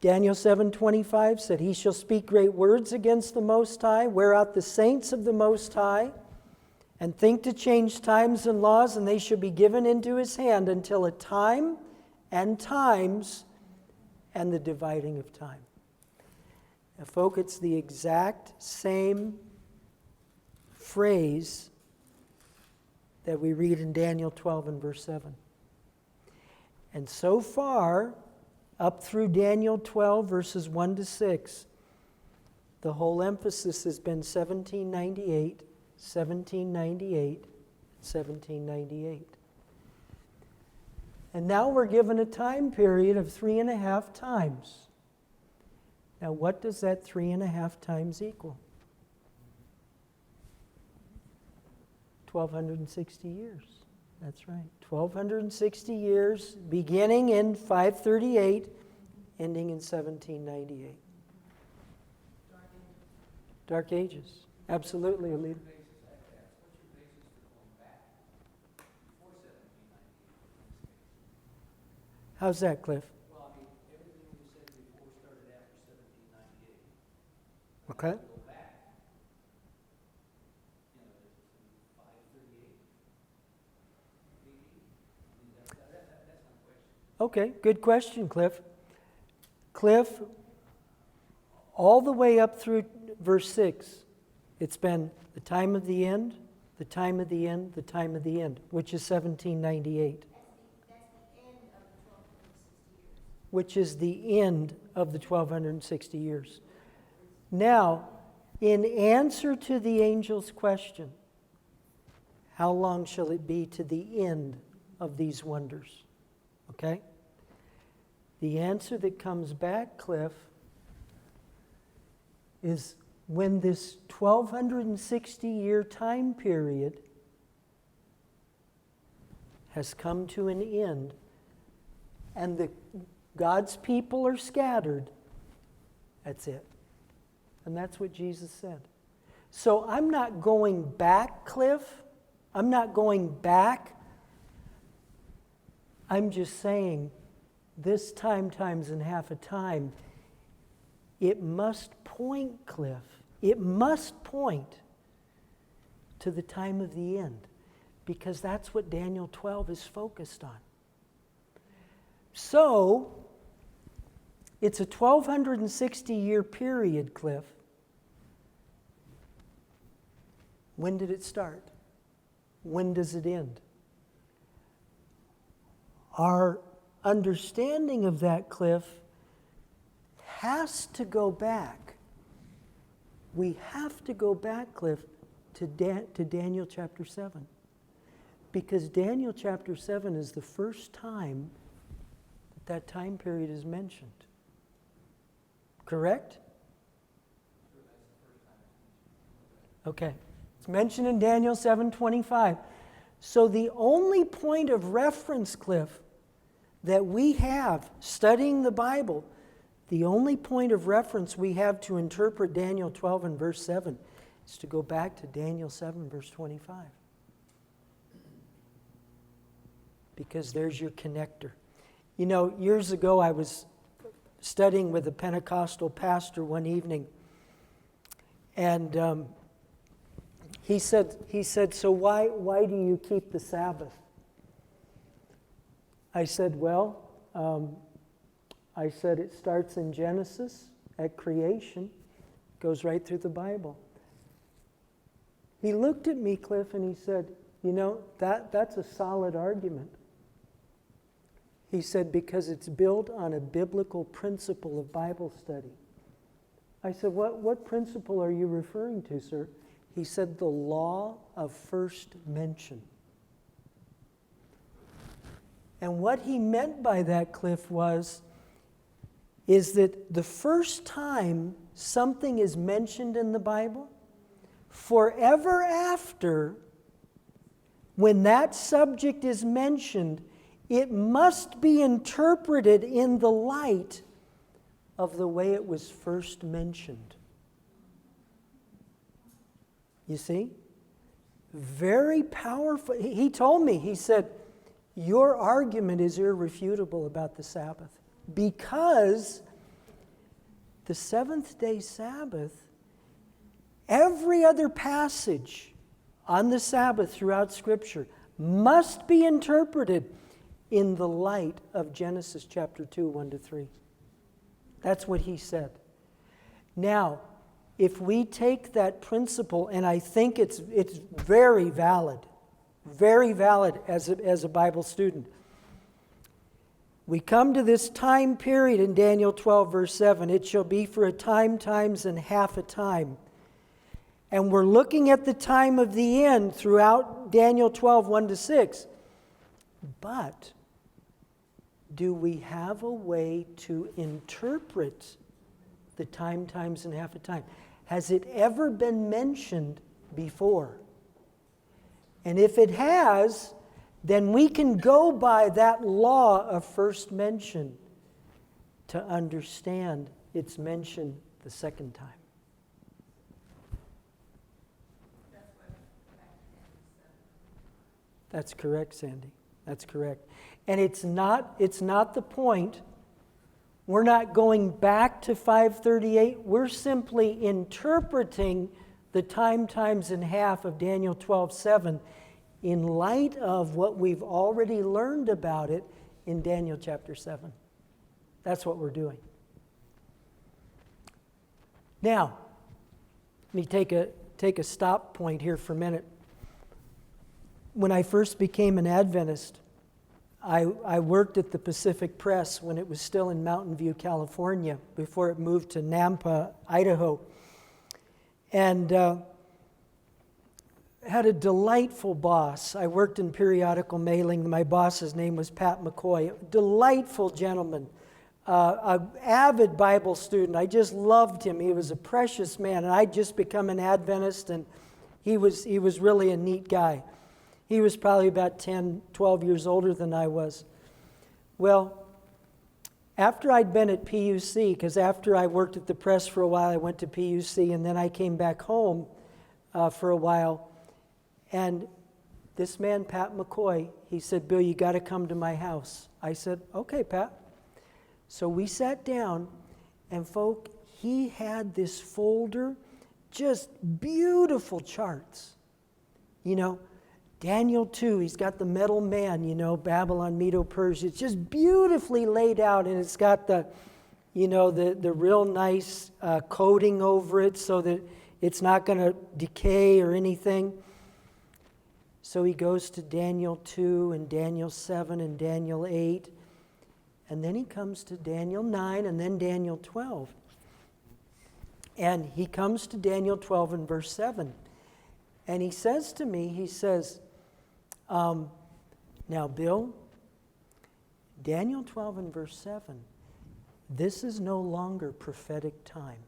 Daniel 7:25 said, he shall speak great words against the Most High, wear out the saints of the Most High, and think to change times and laws, and they shall be given into his hand until a time and times and the dividing of time. Now, folk, it's the exact same phrase that we read in Daniel 12 and verse 7. And so far, up through Daniel 12, verses 1 to 6, the whole emphasis has been 1798, 1798, 1798. And now we're given a time period of 3.5 times. Now, what does that 3.5 times equal? 1,260 years. That's right. 1,260 years, beginning in 538, ending in 1798. Dark Ages. Absolutely, Alita. How's that, Cliff? Well, I mean, everything you said before started after 1798. Okay. Go back, you know, to 538 AD. I mean, that's my question. Okay, good question, Cliff. Cliff, all the way up through verse 6, it's been the time of the end, the time of the end, the time of the end, which is 1798. Which is the end of the 1,260 years. Now, in answer to the angel's question, how long shall it be to the end of these wonders? Okay? The answer that comes back, Cliff, is when this 1,260-year time period has come to an end and God's people are scattered, that's it. And that's what Jesus said. So I'm not going back, Cliff. I'm not going back. I'm just saying this time times and half a time, it must point, Cliff. It must point to the time of the end, because that's what Daniel 12 is focused on. So, it's a 1,260-year period, Cliff. When did it start? When does it end? Our understanding of that, Cliff, has to go back. We have to go back, Cliff, to Daniel chapter 7. Because Daniel chapter 7 is the first time that time period is mentioned. Correct? Okay. It's mentioned in Daniel 7:25. So the only point of reference, Cliff, that we have studying the Bible, the only point of reference we have to interpret Daniel 12 and verse 7 is to go back to Daniel 7 verse 25. Because there's your connector. You know, years ago I was studying with a Pentecostal pastor one evening, and he said, so why do you keep the Sabbath? I said, well, it starts in Genesis at creation, goes right through the Bible. He looked at me, Cliff, and he said, you know, that's a solid argument. He said, because it's built on a biblical principle of Bible study. I said, what principle are you referring to, sir? He said, the law of first mention. And what he meant by that, Cliff, is that the first time something is mentioned in the Bible, forever after, when that subject is mentioned, it must be interpreted in the light of the way it was first mentioned. You see? Very powerful. He told me, he said, your argument is irrefutable about the Sabbath, because the seventh-day Sabbath, every other passage on the Sabbath throughout Scripture must be interpreted in the light of Genesis chapter 2, 1-3. That's what he said. Now, if we take that principle, and I think it's very valid as a Bible student. We come to this time period in Daniel 12, verse 7. It shall be for a time, times, and half a time. And we're looking at the time of the end throughout Daniel 12, 1-6. But do we have a way to interpret the time, times, and half a time? Has it ever been mentioned before? And if it has, then we can go by that law of first mention to understand its mention the second time. That's correct, Sandy. That's correct. And it's not the point. We're not going back to 538. We're simply interpreting the time times in half of Daniel 12:7 in light of what we've already learned about it in Daniel chapter 7. That's what we're doing. Now, let me take a stop point here for a minute. When I first became an Adventist, I worked at the Pacific Press when it was still in Mountain View, California, before it moved to Nampa, Idaho. And had a delightful boss. I worked in periodical mailing. My boss's name was Pat McCoy. Delightful gentleman. An avid Bible student. I just loved him. He was a precious man. And I'd just become an Adventist, and he was really a neat guy. He was probably about 10, 12 years older than I was. Well, after I'd been at PUC, because after I worked at the press for a while, I went to PUC, and then I came back home for a while. And this man, Pat McCoy, he said, "Bill, you got to come to my house." I said, "Okay, Pat." So we sat down, and folk, he had this folder, just beautiful charts. You know, Daniel 2, he's got the metal man, Babylon, Medo-Persia. It's just beautifully laid out, and it's got the real nice coating over it so that it's not going to decay or anything. So he goes to Daniel 2 and Daniel 7 and Daniel 8, and then he comes to Daniel 9 and then Daniel 12. And he comes to Daniel 12 and verse 7. And he says to me, he says, "Now, Bill, Daniel 12 and verse 7, this is no longer prophetic time.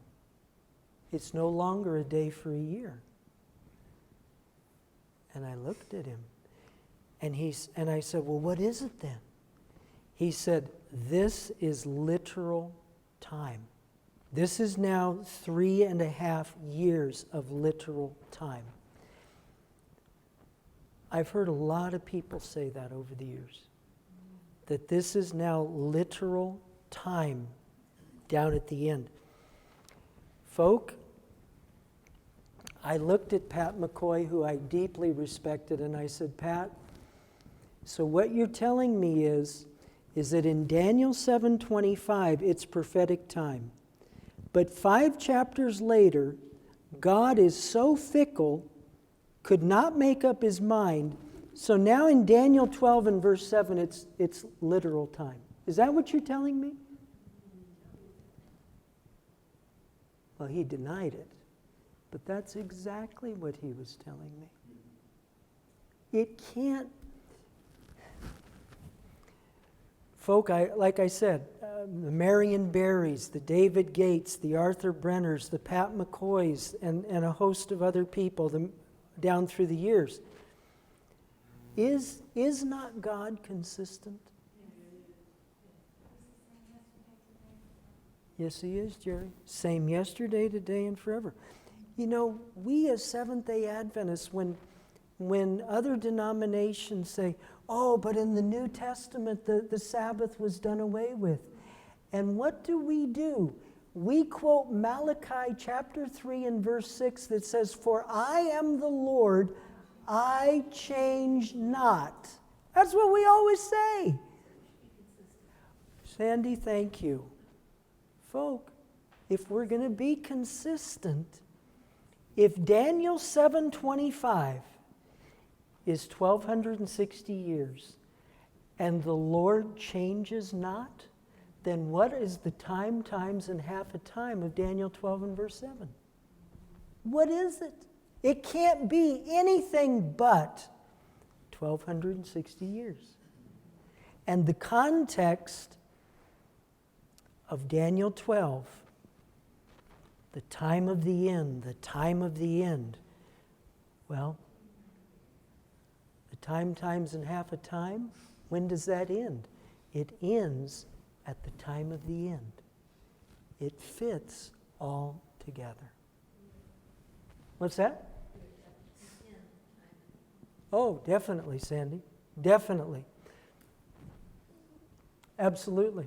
It's no longer a day for a year." And I looked at him, and I said, "Well, what is it then?" He said, "This is literal time. This is now 3.5 years of literal time." I've heard a lot of people say that over the years, that this is now literal time down at the end. Folk, I looked at Pat McCoy, who I deeply respected, and I said, "Pat, so what you're telling me is that in Daniel 7:25, it's prophetic time. But 5 chapters later, God is so fickle, could not make up his mind. So now in Daniel 12 and verse 7, it's literal time. Is that what you're telling me?" Well, he denied it. But that's exactly what he was telling me. It can't. Folk, like I said, the Marion Barrys, the David Gates, the Arthur Brenners, the Pat McCoys, and a host of other people down through the years. Is not God consistent? Yes, he is, Jerry. Same yesterday, today, and forever. We as Seventh-day Adventists, when other denominations say, "Oh, but in the New Testament, the Sabbath was done away with." And what do? We quote Malachi chapter 3 and verse 6 that says, "For I am the Lord, I change not." That's what we always say. Sandy, thank you. Folk, if we're going to be consistent, if Daniel 7:25 is 1,260 years and the Lord changes not, then what is the time times and half a time of Daniel 12 and verse 7? What is it? It can't be anything but 1,260 years. And the context of Daniel 12, the time of the end, well, time times and half a time, when does that end? It ends at the time of the end. It fits all together. What's that? Oh, definitely, Sandy. Definitely. Absolutely.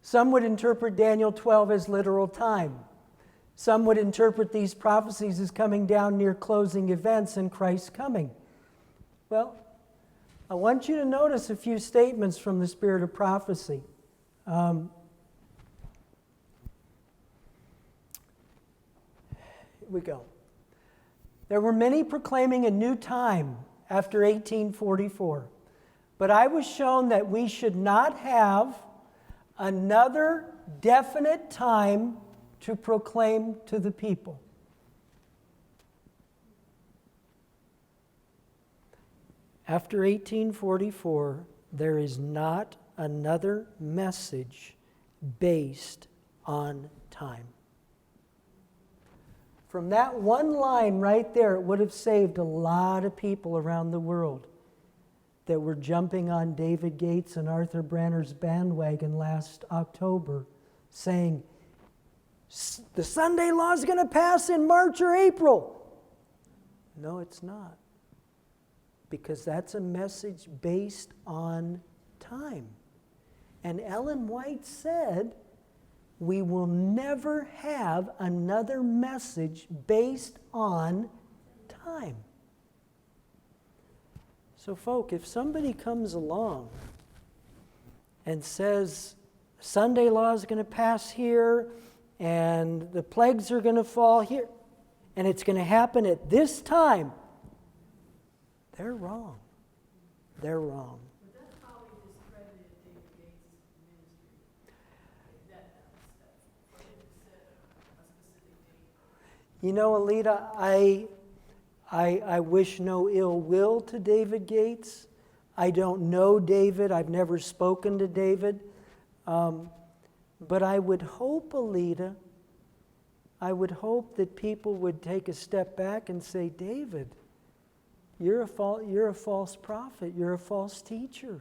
Some would interpret Daniel 12 as literal time. Some would interpret these prophecies as coming down near closing events and Christ's coming. Well, I want you to notice a few statements from the spirit of prophecy. Here we go. There were many proclaiming a new time after 1844, but I was shown that we should not have another definite time to proclaim to the people. After 1844, there is not another message based on time. From that one line right there, it would have saved a lot of people around the world that were jumping on David Gates and Arthur Branner's bandwagon last October, saying, the Sunday law is going to pass in March or April. No, it's not. Because that's a message based on time. And Ellen White said, we will never have another message based on time. So, folk, if somebody comes along and says, Sunday law is going to pass here, and the plagues are going to fall here, and it's going to happen at this time, they're wrong. They're wrong. But that's how we discredited David Gates' ministry. For him to set a specific date. You know, Alita, I wish no ill will to David Gates. I don't know David. I've never spoken to David. But I would hope, Alita, I would hope that people would take a step back and say, David, you're a false prophet. You're a false teacher.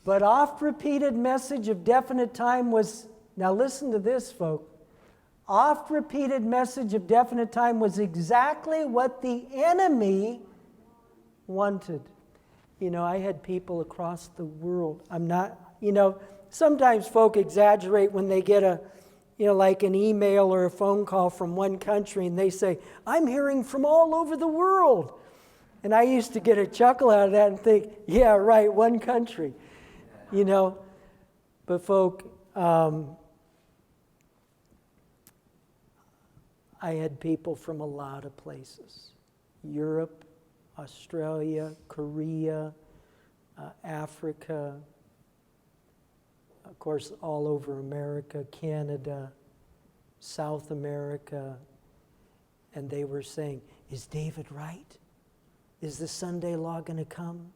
But oft-repeated message of definite time was, now listen to this, folk. Oft-repeated message of definite time was exactly what the enemy wanted. You know, I had people across the world. Sometimes folk exaggerate when they get like an email or a phone call from one country and they say, I'm hearing from all over the world. And I used to get a chuckle out of that and think, yeah, right, one country. But folk, I had people from a lot of places. Europe, Australia, Korea, Africa, of course, all over America, Canada, South America. And they were saying, is David right? Is the Sunday law going to come?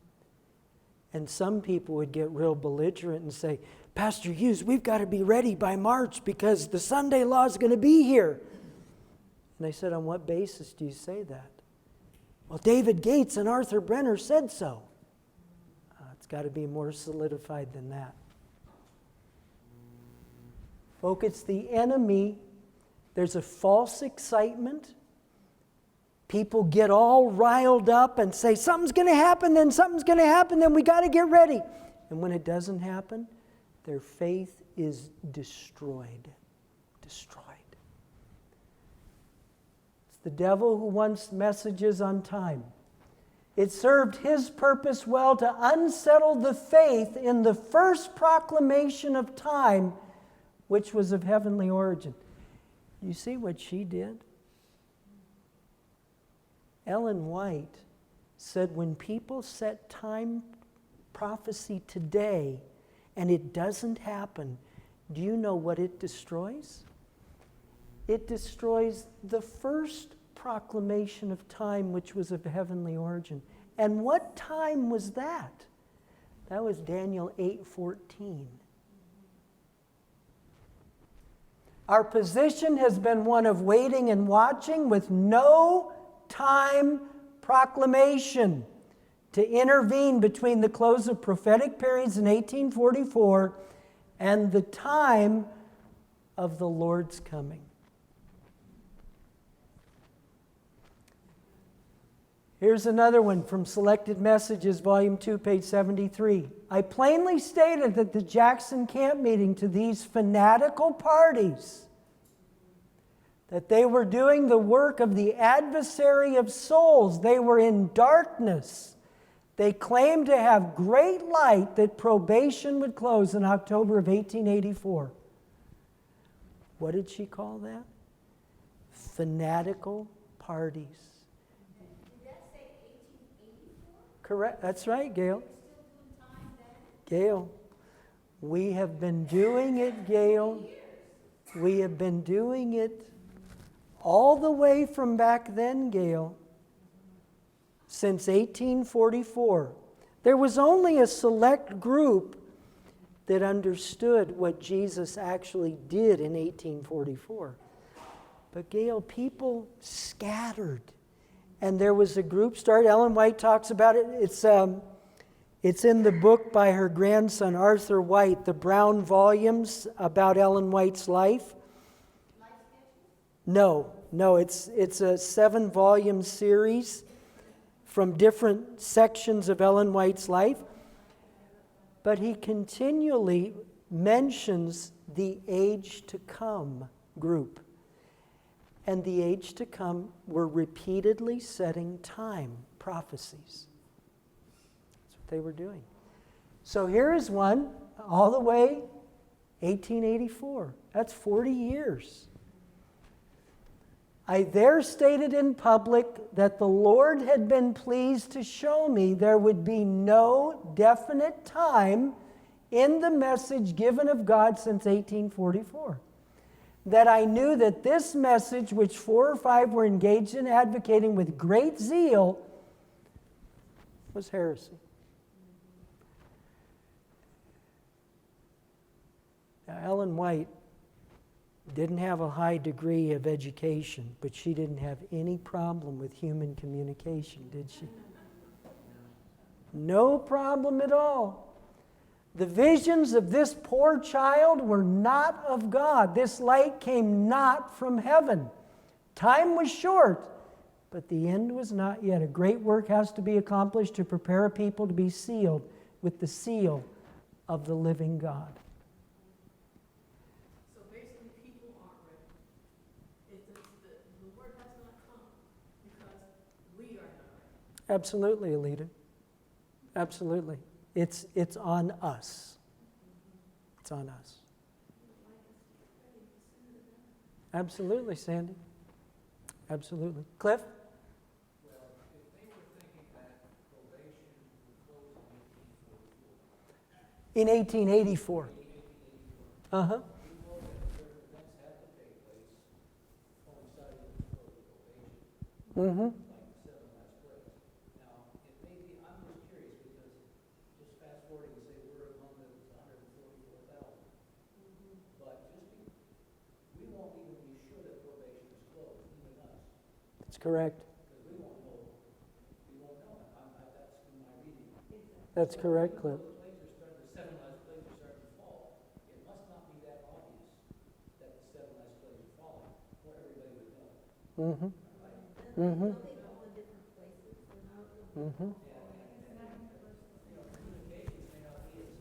And some people would get real belligerent and say, Pastor Hughes, we've got to be ready by March because the Sunday law is going to be here. And I said, on what basis do you say that? Well, David Gates and Arthur Brenner said so. It's got to be more solidified than that. Folks, it's the enemy. There's a false excitement. People get all riled up and say, something's going to happen, then something's going to happen, then we got to get ready. And when it doesn't happen, their faith is destroyed. Destroyed. It's the devil who wants messages on time. It served his purpose well to unsettle the faith in the first proclamation of time, which was of heavenly origin. You see what she did? Ellen White said when people set time prophecy today and it doesn't happen, do you know what it destroys? It destroys the first proclamation of time, which was of heavenly origin. And what time was that? That was Daniel 8:14. Our position has been one of waiting and watching with no time proclamation to intervene between the close of prophetic periods in 1844 and the time of the Lord's coming. Here's another one from Selected Messages, Volume 2, page 73. I plainly stated at the Jackson camp meeting to these fanatical parties that they were doing the work of the adversary of souls. They were in darkness. They claimed to have great light that probation would close in October of 1884. What did she call that? Fanatical parties. Did that say 1884? Correct. That's right, Gail. We're still doing time then? Gail, we have been doing it, Gail. We have been doing it all the way from back then, Gail, since 1844. There was only a select group that understood what Jesus actually did in 1844. But Gail, people scattered. And there was a group started. Ellen White talks about it. It's in the book by her grandson, Arthur White, the brown volumes about Ellen White's life. No, it's a 7-volume series from different sections of Ellen White's life. But he continually mentions the age to come group. And the age to come were repeatedly setting time prophecies. That's what they were doing. So here is one, all the way 1884. That's 40 years. I there stated in public that the Lord had been pleased to show me there would be no definite time in the message given of God since 1844. That I knew that this message, which 4 or 5 were engaged in advocating with great zeal, was heresy. Now, Ellen White didn't have a high degree of education, but she didn't have any problem with human communication, did she? No problem at all. The visions of this poor child were not of God. This light came not from heaven. Time was short, but the end was not yet. A great work has to be accomplished to prepare a people to be sealed with the seal of the living God. So basically, people aren't ready. The word has not come because we are not ready. Absolutely, Alita. Absolutely. It's on us. It's on us. Absolutely, Sandy. Absolutely. Cliff? Well, if they were thinking that probation would close In 1884. 1884, Uh-huh. we know that certain events had to take place coinciding with the close of probation. Mm-hmm. Like the 7 last plagues. Now, it may be, I'm just curious because just fast forwarding and say we're among the 144,000. But we won't even be sure that probation is closed, even us, That's correct. because we won't know. We won't know. That's in my reading. That's correct, Cliff. The plagues are starting, the 7 last plagues are starting to fall. It must not be that obvious that the 7 last plagues are falling, or everybody would know. Mm-hmm. Mm-hmm. Don't they go in different places? They're not really- Mm-hmm. Communications may not be as,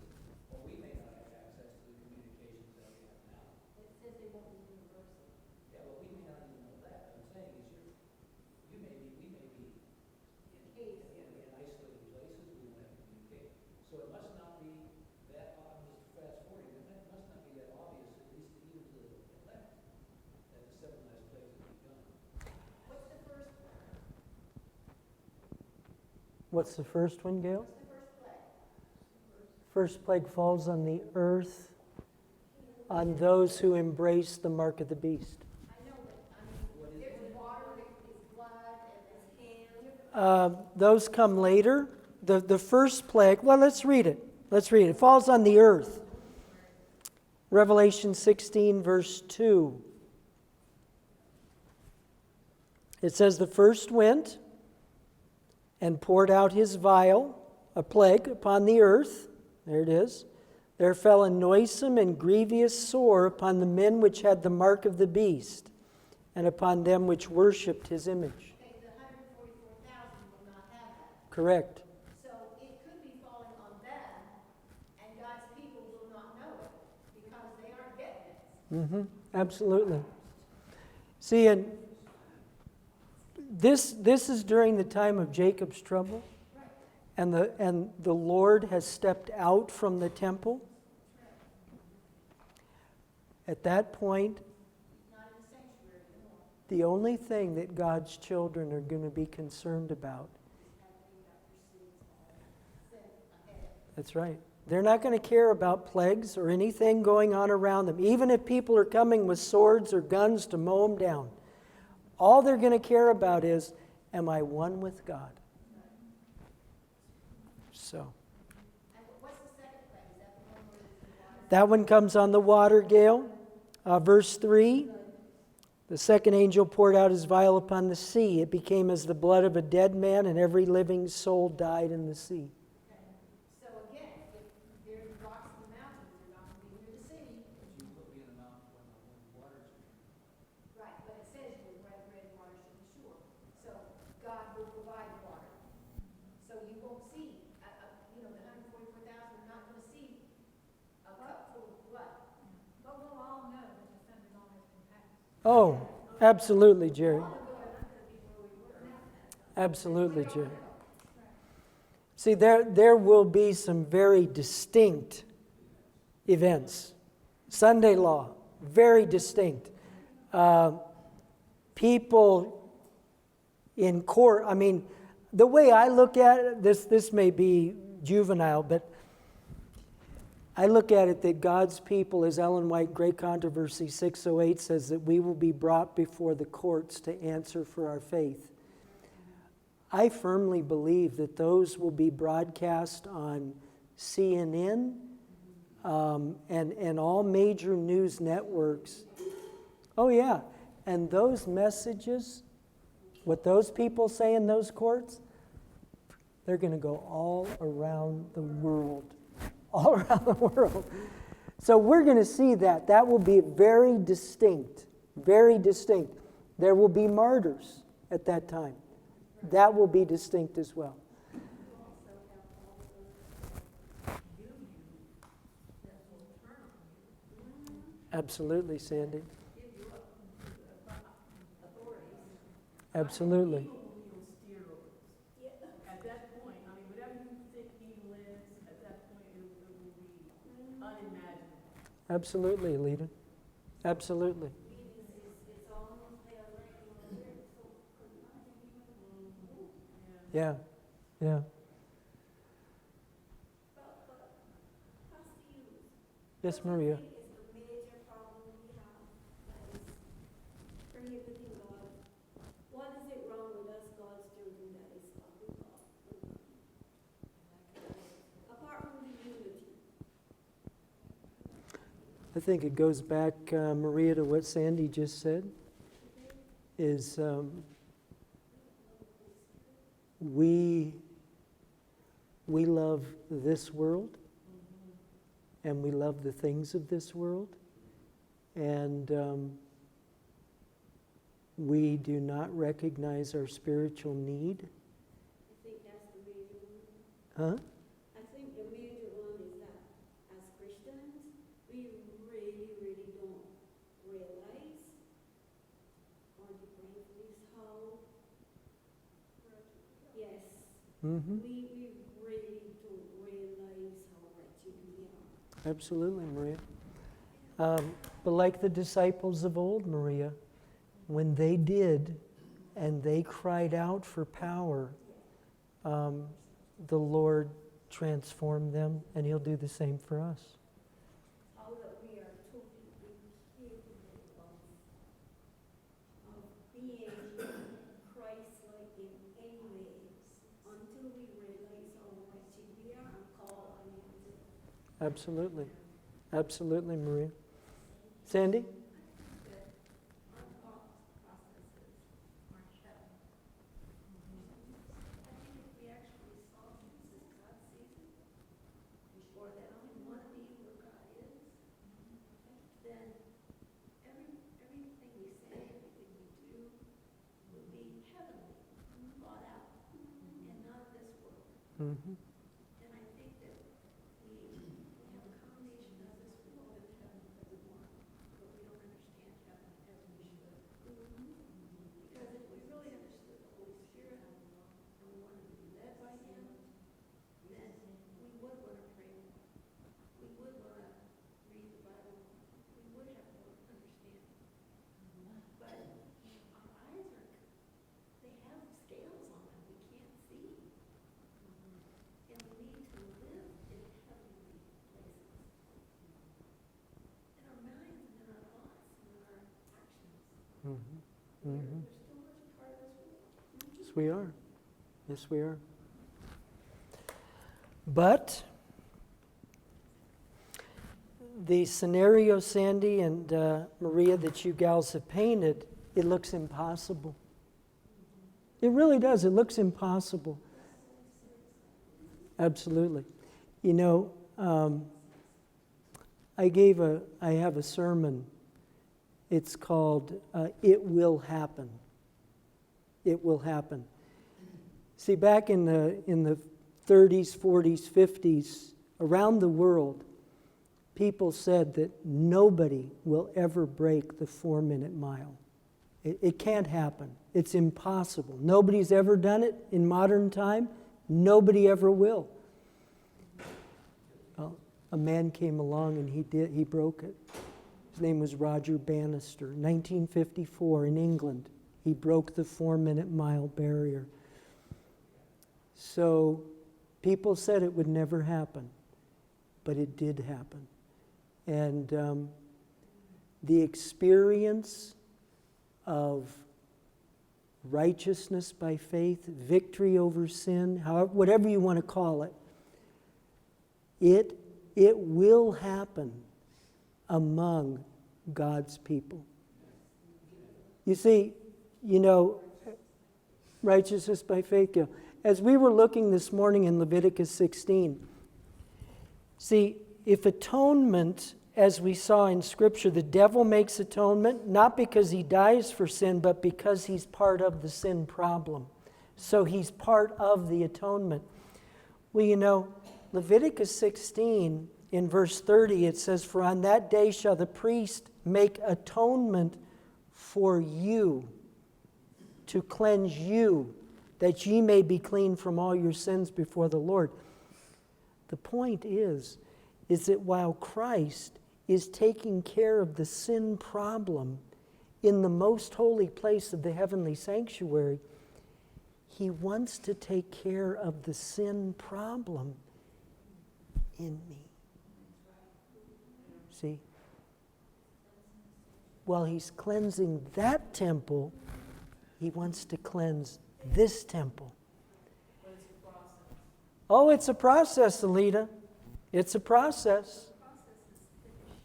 or we may not have access to the communications that we have now. It says they won't be universal. Yeah, but we may not even know that. What I'm saying is we may be in isolated places, we won't have to communicate. So it must not be that, I'm just fast forwarding, it must not be that obvious, at least even to the elect, that the 7 last plagues have begun. What's the first one? What's the first one, Gail? What's the first plague? First plague falls on the earth, on those who embrace the mark of the beast. I know, but there's water, there's blood, and there's hand. Those come later. The first plague, well, let's read it. Let's read it. It falls on the earth. Revelation 16, verse 2. It says, "The first went and poured out his vial, a plague, upon the earth." There it is. "There fell a noisome and grievous sore upon the men which had the mark of the beast, and upon them which worshipped his image." Okay, the 144,000 will not have that. Correct. So it could be falling on them, and God's people will not know it because they aren't getting it. Absolutely. See, and this is during the time of Jacob's trouble, and the Lord has stepped out from the temple. At that point, Not in the sanctuary anymore. the only thing that God's children are going to be concerned about. That's right. They're not going to care about plagues or anything going on around them, even if people are coming with swords or guns to mow them down. All they're going to care about is, am I one with God? So, And what's the second plague? Is that the one where it's the water? that one comes on the water, Gail. Verse 3. "The second angel poured out his vial upon the sea. It became as the blood of a dead man, and every living soul died in the sea." So again, if there's rocks in the mountains, they're not going to be near the city. But you put me in a mountain when the water's. Right, but it says the red water should be sure. So God will provide water. So you won't see, the 144,000 are not going to see a cup full of blood. But we'll all know that the Sunday law has been passed. Oh, absolutely, Jerry. Absolutely, Jerry. See, there will be some very distinct events. Sunday law, very distinct. People in court, I mean, the way I look at it, this may be juvenile, but I look at it that God's people, as Ellen White, Great Controversy 608 says, that we will be brought before the courts to answer for our faith. I firmly believe that those will be broadcast on CNN and all major news networks. Oh yeah, and those messages, what those people say in those courts, they're going to go all around the world. All around the world. So we're going to see that. That will be very distinct. Very distinct. There will be martyrs at that time. That will be distinct as well. Absolutely, Sandy. Absolutely. At that point, I mean, whatever you think evil is, at that point, it will be unimaginable. Absolutely, Alita. Absolutely. Yeah. Yeah. Yes, Maria. Is the major problem we have that is prohibiting God. What is it wrong with us, God's children, that is stopping God? Apart from the unity. I think it goes back, Maria, to what Sandy just said, is we love this world, and we love the things of this world, and we do not recognize our spiritual need. I think that's the major one. Huh? I think the major one is that as Christians, we really, really don't realize, or the brain is how, yes, Mm-hmm. we really don't realize how wretched we are. Absolutely, Maria. But like the disciples of old, Maria, when they did and they cried out for power, the Lord transformed them, and He'll do the same for us. How that we are totally incapable of being Christ-like in any way until we realize how wretched we are and call on Him. Absolutely. Absolutely, Maria. Sandy? that our thought processes are heaven. I think if we actually saw things as God sees it, or that we want to be where God is, then everything we say, everything we do would be heavenly, thought out, and not of this world. Mm-hmm. And I think that we have a combination of this world and heaven that we want, but we don't understand heaven as we should. Because if we really understood the Holy Spirit and we wanted to be led by Him, then we would want to pray more. We would want to read the Bible more. We would have more understanding. But our eyes they have scales on them. We can't see. And we need to live in heavenly places. In our minds and in our thoughts and in our actions. Mm-hmm. We're Mm-hmm. still much a part of this world. Yes, we are. Yes, we are. But the scenario, Sandy and Maria, that you gals have painted, it looks impossible. It really does. It looks impossible. Absolutely. You know, I have a sermon. It's called "It Will Happen." It will happen. See, back in the 30s, 40s, 50s, around the world, people said that nobody will ever break the 4-minute mile. It can't happen. It's impossible. Nobody's ever done it in modern time. Nobody ever will. Well, a man came along and he broke it. His name was Roger Bannister. 1954 in England, he broke the 4-minute mile barrier. So people said it would never happen, but it did happen. And the experience of righteousness by faith, victory over sin, however, whatever you want to call it, it will happen among God's people. You see, you know, righteousness by faith. As we were looking this morning in Leviticus 16, see, if atonement, as we saw in Scripture, the devil makes atonement, not because he dies for sin, but because he's part of the sin problem. So he's part of the atonement. Well, you know, Leviticus 16, in verse 30, it says, "For on that day shall the priest make atonement for you, to cleanse you, that ye may be clean from all your sins before the Lord." The point is that while Christ is taking care of the sin problem in the most holy place of the heavenly sanctuary, he wants to take care of the sin problem in me. See? While he's cleansing that temple, he wants to cleanse this temple. But it's a process. Oh, it's a process, Alita. It's a process. The process is finished.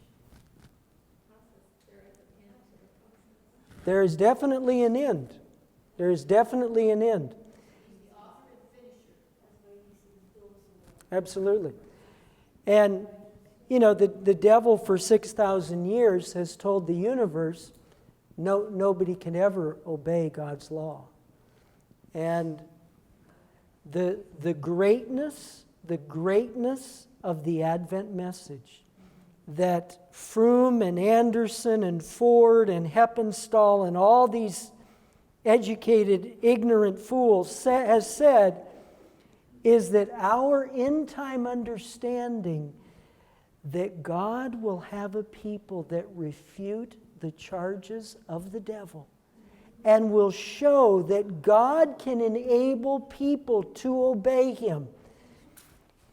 There is an end to the process. There is definitely an end. There is definitely an end. He's the author and finisher. That's why he fills us away. Absolutely. And, you know, the devil for 6,000 years has told the universe nobody can ever obey God's law. And the greatness of the Advent message that Froome and Anderson and Ford and Heppenstall and all these educated, ignorant fools has said is that our end-time understanding that God will have a people that refute the charges of the devil and will show that God can enable people to obey him.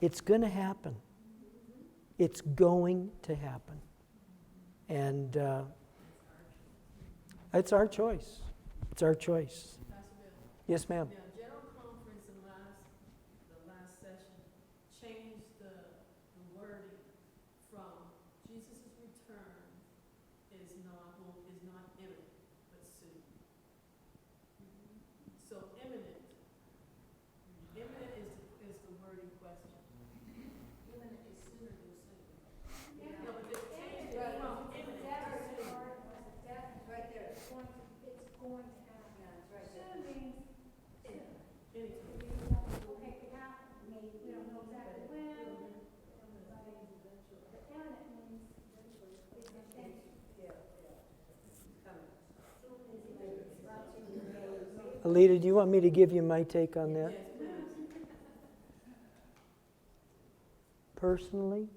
It's going to happen. It's going to happen. And it's our choice. It's our choice. Pastor Bill. Yes, ma'am. Now, General Conference in the last session changed the wording from Jesus' return is not imminent, but soon. So imminent is the word in question. Imminent is sooner than soon. No, but the change is Right. from imminent to soon. Right there. It's going to happen. Yeah, it's right there. Soon means Anytime. okay, it could happen. Maybe we don't know exactly when. But imminent means it's intended. Alita, do you want me to give you my take on that? Yes, please. Personally,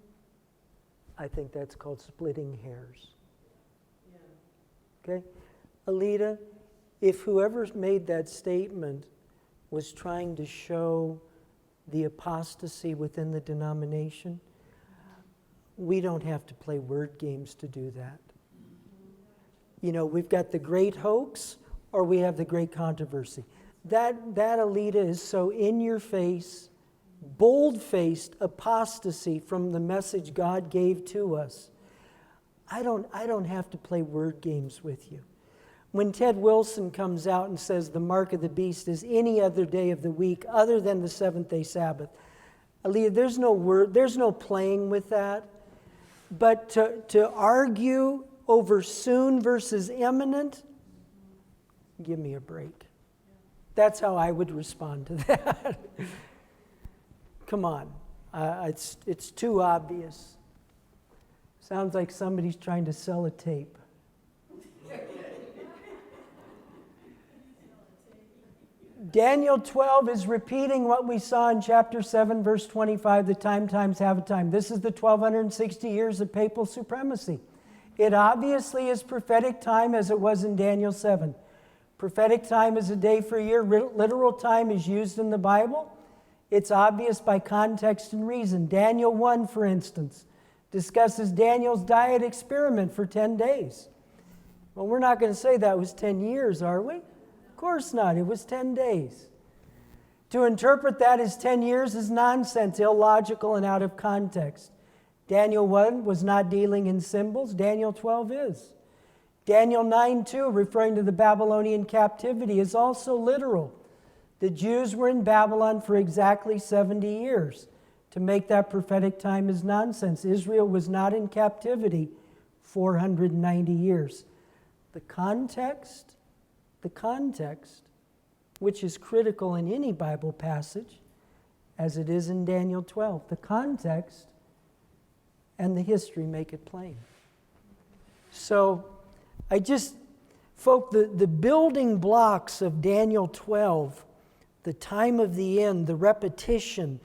I think that's called splitting hairs. Yeah. Okay? Alita, if whoever made that statement was trying to show the apostasy within the denomination, we don't have to play word games to do that. You know, we've got the great hoax or we have the great controversy. That Alita, is so in your face, bold-faced apostasy from the message God gave to us. I don't have to play word games with you. When Ted Wilson comes out and says the mark of the beast is any other day of the week other than the seventh-day Sabbath, Alita, there's no playing with that. But to argue over soon versus imminent, give me a break. That's how I would respond to that. Come on. It's too obvious. Sounds like somebody's trying to sell a tape. Daniel 12 is repeating what we saw in chapter 7, verse 25, the times have a time. This is the 1260 years of papal supremacy. It obviously is prophetic time as it was in Daniel 7. Prophetic time is a day for a year. Literal time is used in the Bible. It's obvious by context and reason. Daniel 1, for instance, discusses Daniel's diet experiment for 10 days. Well, we're not going to say that was 10 years, are we? Of course not. It was 10 days. To interpret that as 10 years is nonsense, illogical, and out of context. Daniel 1 was not dealing in symbols. Daniel 12 is. Daniel 9:2, referring to the Babylonian captivity, is also literal. The Jews were in Babylon for exactly 70 years. To make that prophetic time is nonsense. Israel was not in captivity 490 years. The context, which is critical in any Bible passage, as it is in Daniel 12, the context and the history make it plain. So, folk, the building blocks of Daniel 12, the time of the end, the repetition,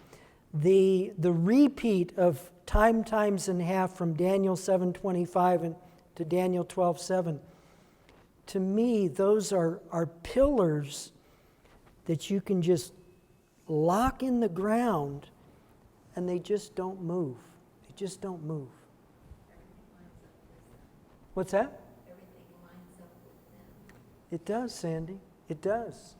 the repeat of times and a half from Daniel 7:25 to Daniel 12:7, to me, those are pillars that you can just lock in the ground and they just don't move. They just don't move. What's that? Everything lines up with them. It does, Sandy. It does.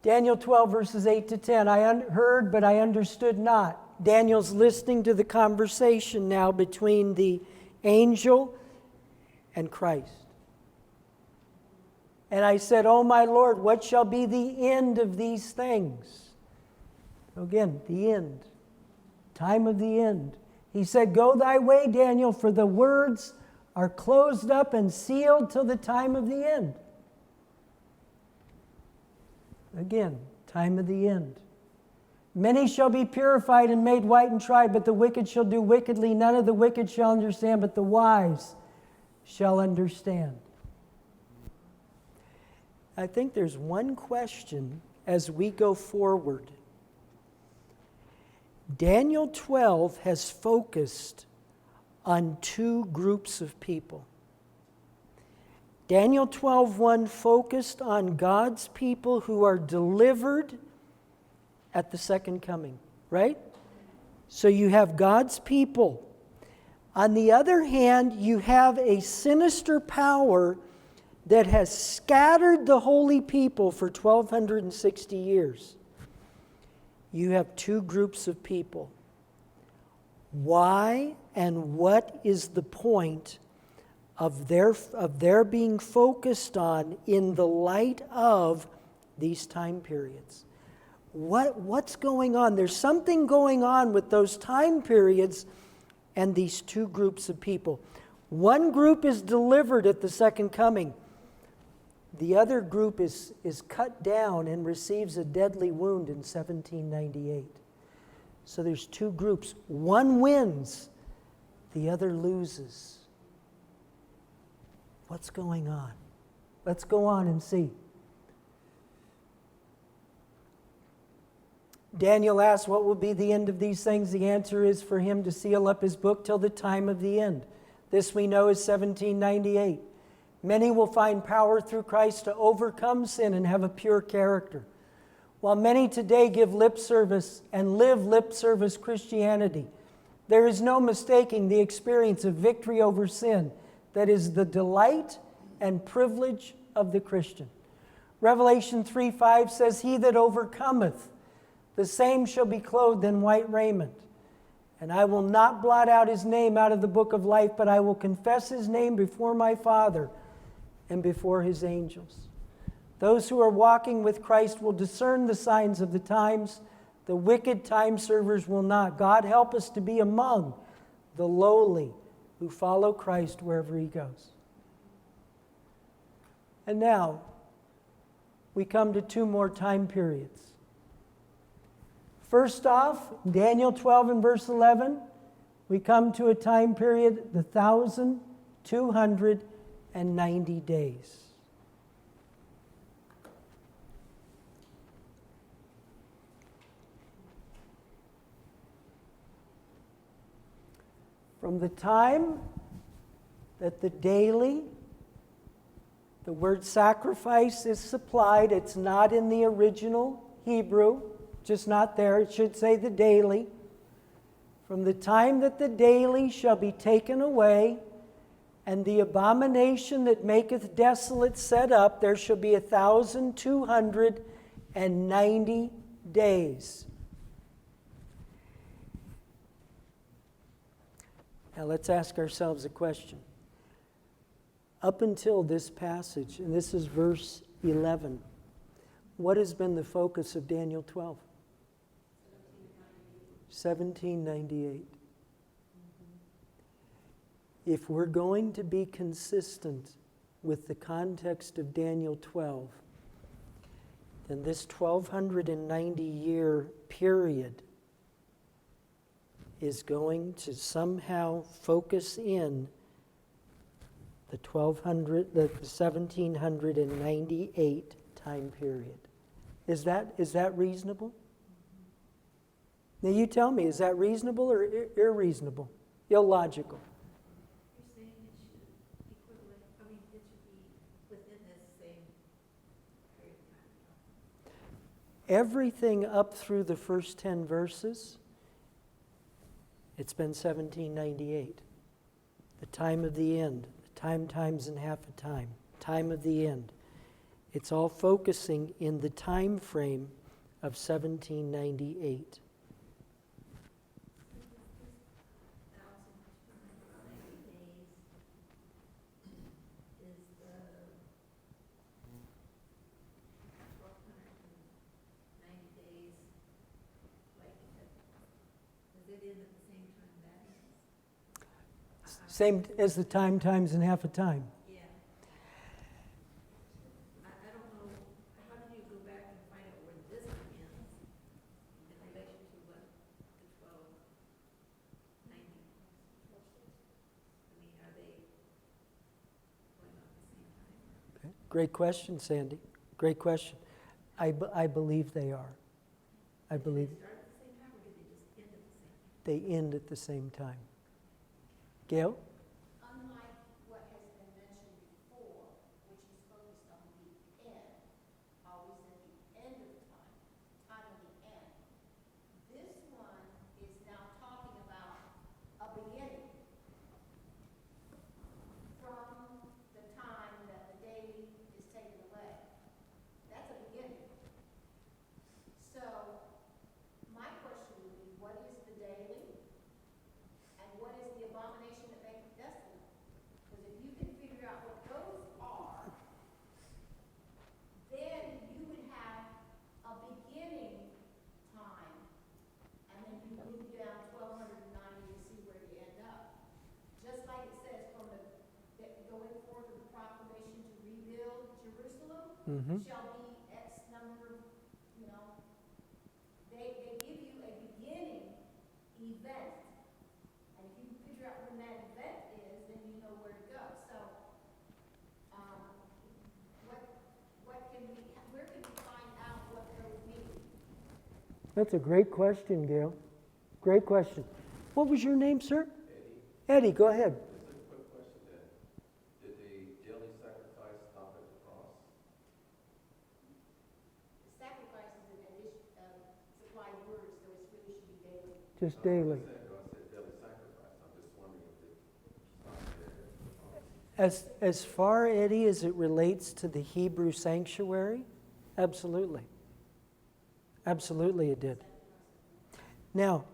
Daniel 12, verses 8 to 10. I heard, but I understood not. Daniel's listening to the conversation now between the angel and Christ. And I said, "O my Lord, what shall be the end of these things?" Again, the end. Time of the end. He said, "Go thy way, Daniel, for the words are closed up and sealed till the time of the end." Again, time of the end. "Many shall be purified and made white and tried, but the wicked shall do wickedly. None of the wicked shall understand, but the wise shall understand." I think there's one question as we go forward. Daniel 12 has focused on two groups of people. Daniel 12:1 focused on God's people who are delivered at the second coming, right? So you have God's people. On the other hand, you have a sinister power that has scattered the holy people for 1,260 years. You have two groups of people. Why and what is the point of their being focused on in the light of these time periods? What's going on? There's something going on with those time periods and these two groups of people. One group is delivered at the second coming. The other group is cut down and receives a deadly wound in 1798. So there's two groups. One wins, the other loses. What's going on? Let's go on and see. Daniel asks, what will be the end of these things? The answer is for him to seal up his book till the time of the end. This we know is 1798. Many will find power through Christ to overcome sin and have a pure character. While many today give lip service and live lip service Christianity, there is no mistaking the experience of victory over sin that is the delight and privilege of the Christian. Revelation 3:5 says, he that overcometh, the same shall be clothed in white raiment. And I will not blot out his name out of the book of life, but I will confess his name before my Father and before his angels. Those who are walking with Christ will discern the signs of the times. The wicked time servers will not. God help us to be among the lowly who follow Christ wherever he goes. And now, we come to two more time periods. First off, Daniel 12 and verse 11, we come to a time period, the 1,290 days. From the time that the word sacrifice is supplied, it's not in the original Hebrew, just not there. It should say the daily. From the time that the daily shall be taken away, and the abomination that maketh desolate set up, there shall be 1,290 days. Now let's ask ourselves a question. Up until this passage, and this is verse 11, what has been the focus of Daniel 12? 1798. If we're going to be consistent with the context of Daniel 12, then this 1,290-year period is going to somehow focus in the 1798 time period. Is that reasonable? Now you tell me, is that reasonable or irreasonable? Illogical? You're saying it should equivalent, it should be within this same period of time. Everything up through the first 10 verses, it's been 1798. The time of the end, the time times and half a time, time of the end. It's all focusing in the time frame of 1798. 1,290 days is the 1,290 days, like, is it in at the same time that is? Same as the time times and half a time. Yeah. I don't know, how do you go back and find out where this one ends in relation to what the 1,290? Are they going on at the same time? Okay. Great question, Sandy. Great question. I believe they are. I believe Did they start at the same time, or did they just end at the same time? they end at the same time. Gail? Unlike what has been mentioned before, which is focused on the end, always at the end of time, time of the end, this one is now talking about a beginning from the time that the daily is taken away. That's a beginning. So, my question would be, what is the daily? event. And if you can figure out when that event is, then you know where to go. So, where can we find out what those mean? That's a great question, Gail. Great question. What was your name, sir? Eddie, go ahead. Just a quick question then. Did the daily sacrifice stop at the cross? The sacrifice is an addition, supplied words, so it really should be daily. Just daily. I said daily sacrifice. I'm just wondering if it stopped there at the cross. As far, Eddie, as it relates to the Hebrew sanctuary, absolutely. Absolutely it did. Now,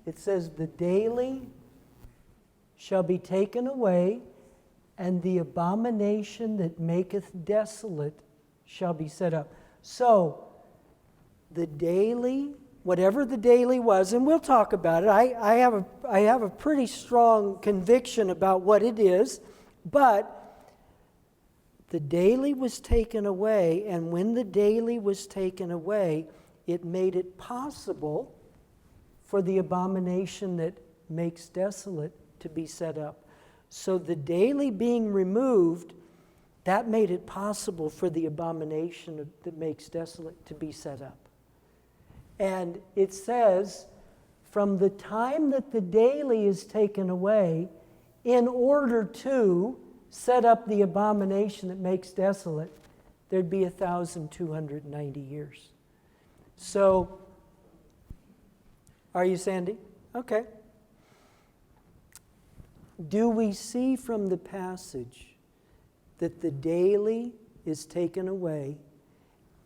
it says the daily shall be taken away, and the abomination that maketh desolate shall be set up. So, the daily, whatever the daily was, and we'll talk about it. I have a pretty strong conviction about what it is, but the daily was taken away, and when the daily was taken away, it made it possible for the abomination that makes desolate to be set up. So the daily being removed, that made it possible for the abomination that makes desolate to be set up. And it says, from the time that the daily is taken away, in order to set up the abomination that makes desolate, there'd be 1,290 years. So, are you, Sandy? Okay. Do we see from the passage that the daily is taken away,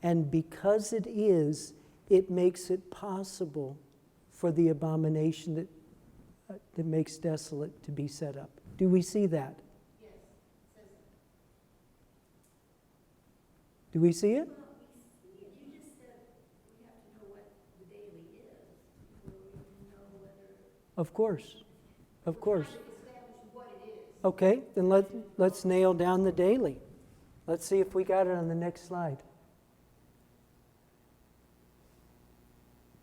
and because it is, it makes it possible for the abomination that makes desolate to be set up? Do we see that? Yes, it says it. Do we see it? Well, you just said we have to know what the daily is before we can know whether. Of course. Of course. Trying to establish what it is. Okay, then let's nail down the daily. Let's see if we got it on the next slide.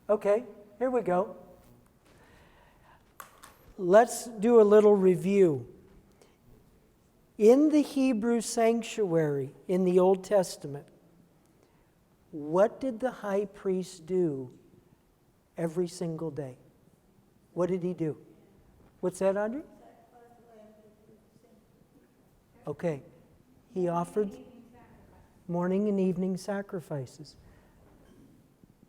Okay, here we go. Let's do a little review. In the Hebrew sanctuary in the Old Testament, what did the high priest do every single day? What did he do? What's that, Audrey? Okay. He offered morning and evening sacrifices.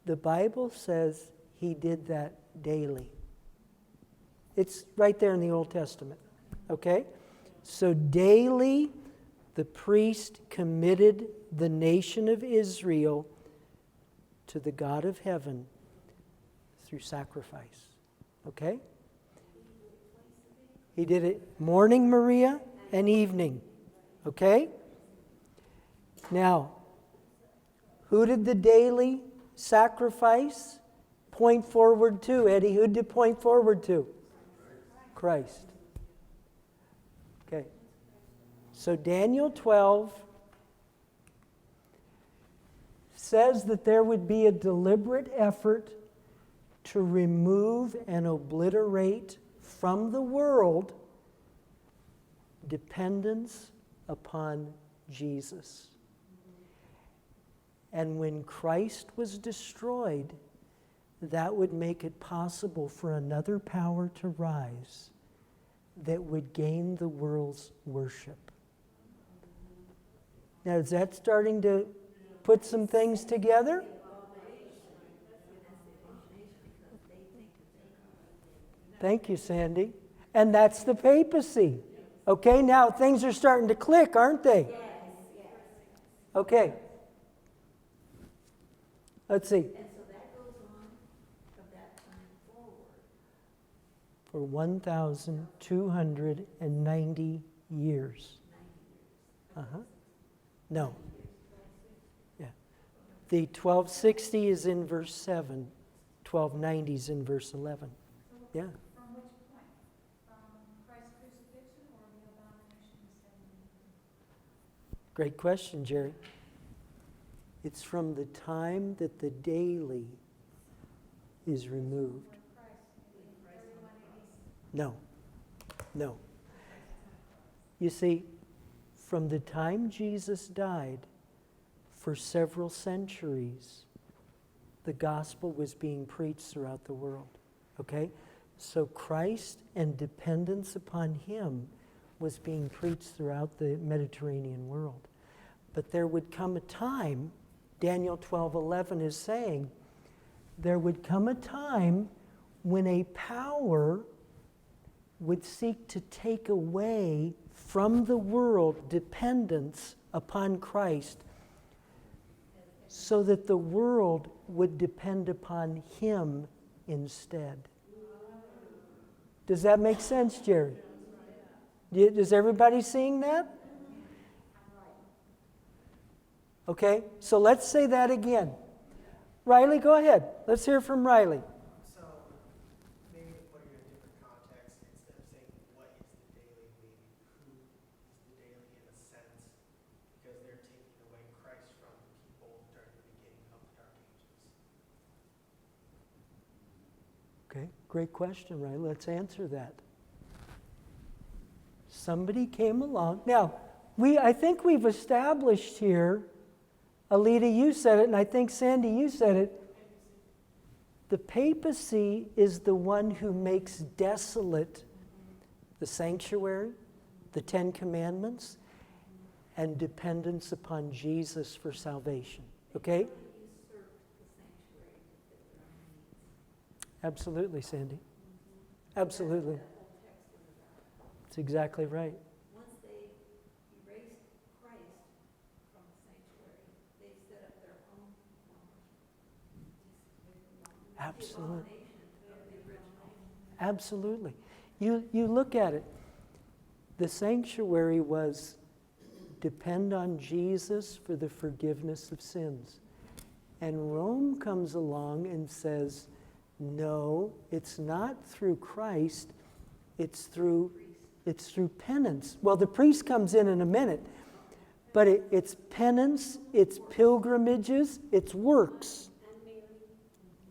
The Bible says he did that daily. It's right there in the Old Testament. Okay? So daily, the priest committed the nation of Israel to the God of heaven through sacrifice. Okay? He did it morning, Maria, and evening. Okay? Now, who did the daily sacrifice point forward to, Eddie? Who did it point forward to? Christ. Okay. So Daniel 12 says that there would be a deliberate effort to remove and obliterate from the world dependence upon Jesus. And when Christ was destroyed, that would make it possible for another power to rise that would gain the world's worship. Now, is that starting to put some things together? Thank you, Sandy. And that's the papacy. Okay, now things are starting to click, aren't they? Okay. Let's see. And so that goes on from that time forward. For 1,290 years. Uh-huh. No. Yeah. The 1260 is in verse 7. 1290 is in verse 11. Yeah. From which point? From Christ's crucifixion or the abomination of 70? Great question, Jerry. It's from the time that the daily is removed. No, no. You see, from the time Jesus died, for several centuries, the gospel was being preached throughout the world. Okay? So Christ and dependence upon him was being preached throughout the Mediterranean world. But there would come a time, Daniel 12:11 is saying, there would come a time when a power would seek to take away from the world dependence upon Christ so that the world would depend upon him instead. Does that make sense, Jerry? Is everybody seeing that? Okay, so let's say that again. Riley, go ahead. Let's hear from Riley. So maybe to put it in a different context, instead of saying what is the daily, maybe who is the daily in a sense, because they're taking away Christ from people during the beginning of the Dark Ages. Okay, great question, Riley. Let's answer that. Somebody came along. Now, I think we've established here, Alita, you said it, and I think Sandy, you said it. The papacy is the one who makes desolate the sanctuary, the Ten Commandments, and dependence upon Jesus for salvation. Okay? Usurp the sanctuary to fit their own needs. Absolutely, Sandy. Absolutely. That's what that whole text was about. That's exactly right. Once they erased Christ from the sanctuary, they set up their own Absolutely. abomination of the original. Absolutely. You look at it. The sanctuary was depend on Jesus for the forgiveness of sins. And Rome comes along and says, no, it's not through Christ, it's through penance. Well, the priest comes in a minute, but it's penance, it's pilgrimages, it's works.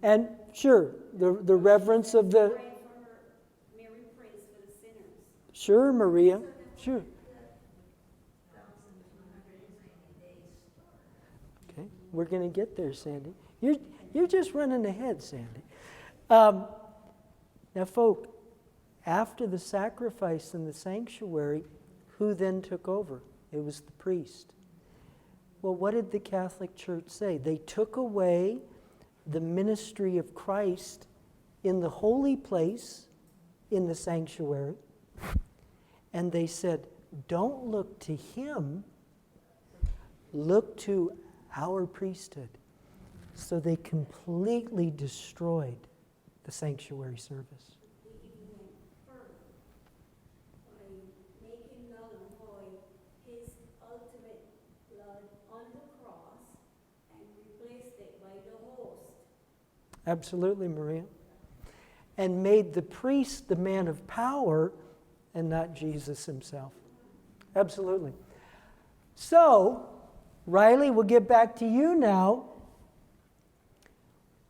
And sure, the reverence of the... Pray for her, Mary prays for the sinners. Sure, Maria, sure. 1,290 days start. Okay, we're going to get there, Sandy. You're just running ahead, Sandy. Now, folk, after the sacrifice in the sanctuary, who then took over? It was the priest. Well, what did the Catholic Church say? They took away the ministry of Christ in the holy place, in the sanctuary, and they said, don't look to him, look to our priesthood. So they completely destroyed the sanctuary service. They even went further by making null and void his ultimate blood on the cross and replaced it by the host. Absolutely, Maria. And made the priest the man of power and not Jesus himself. Absolutely. So, Riley, we'll get back to you now.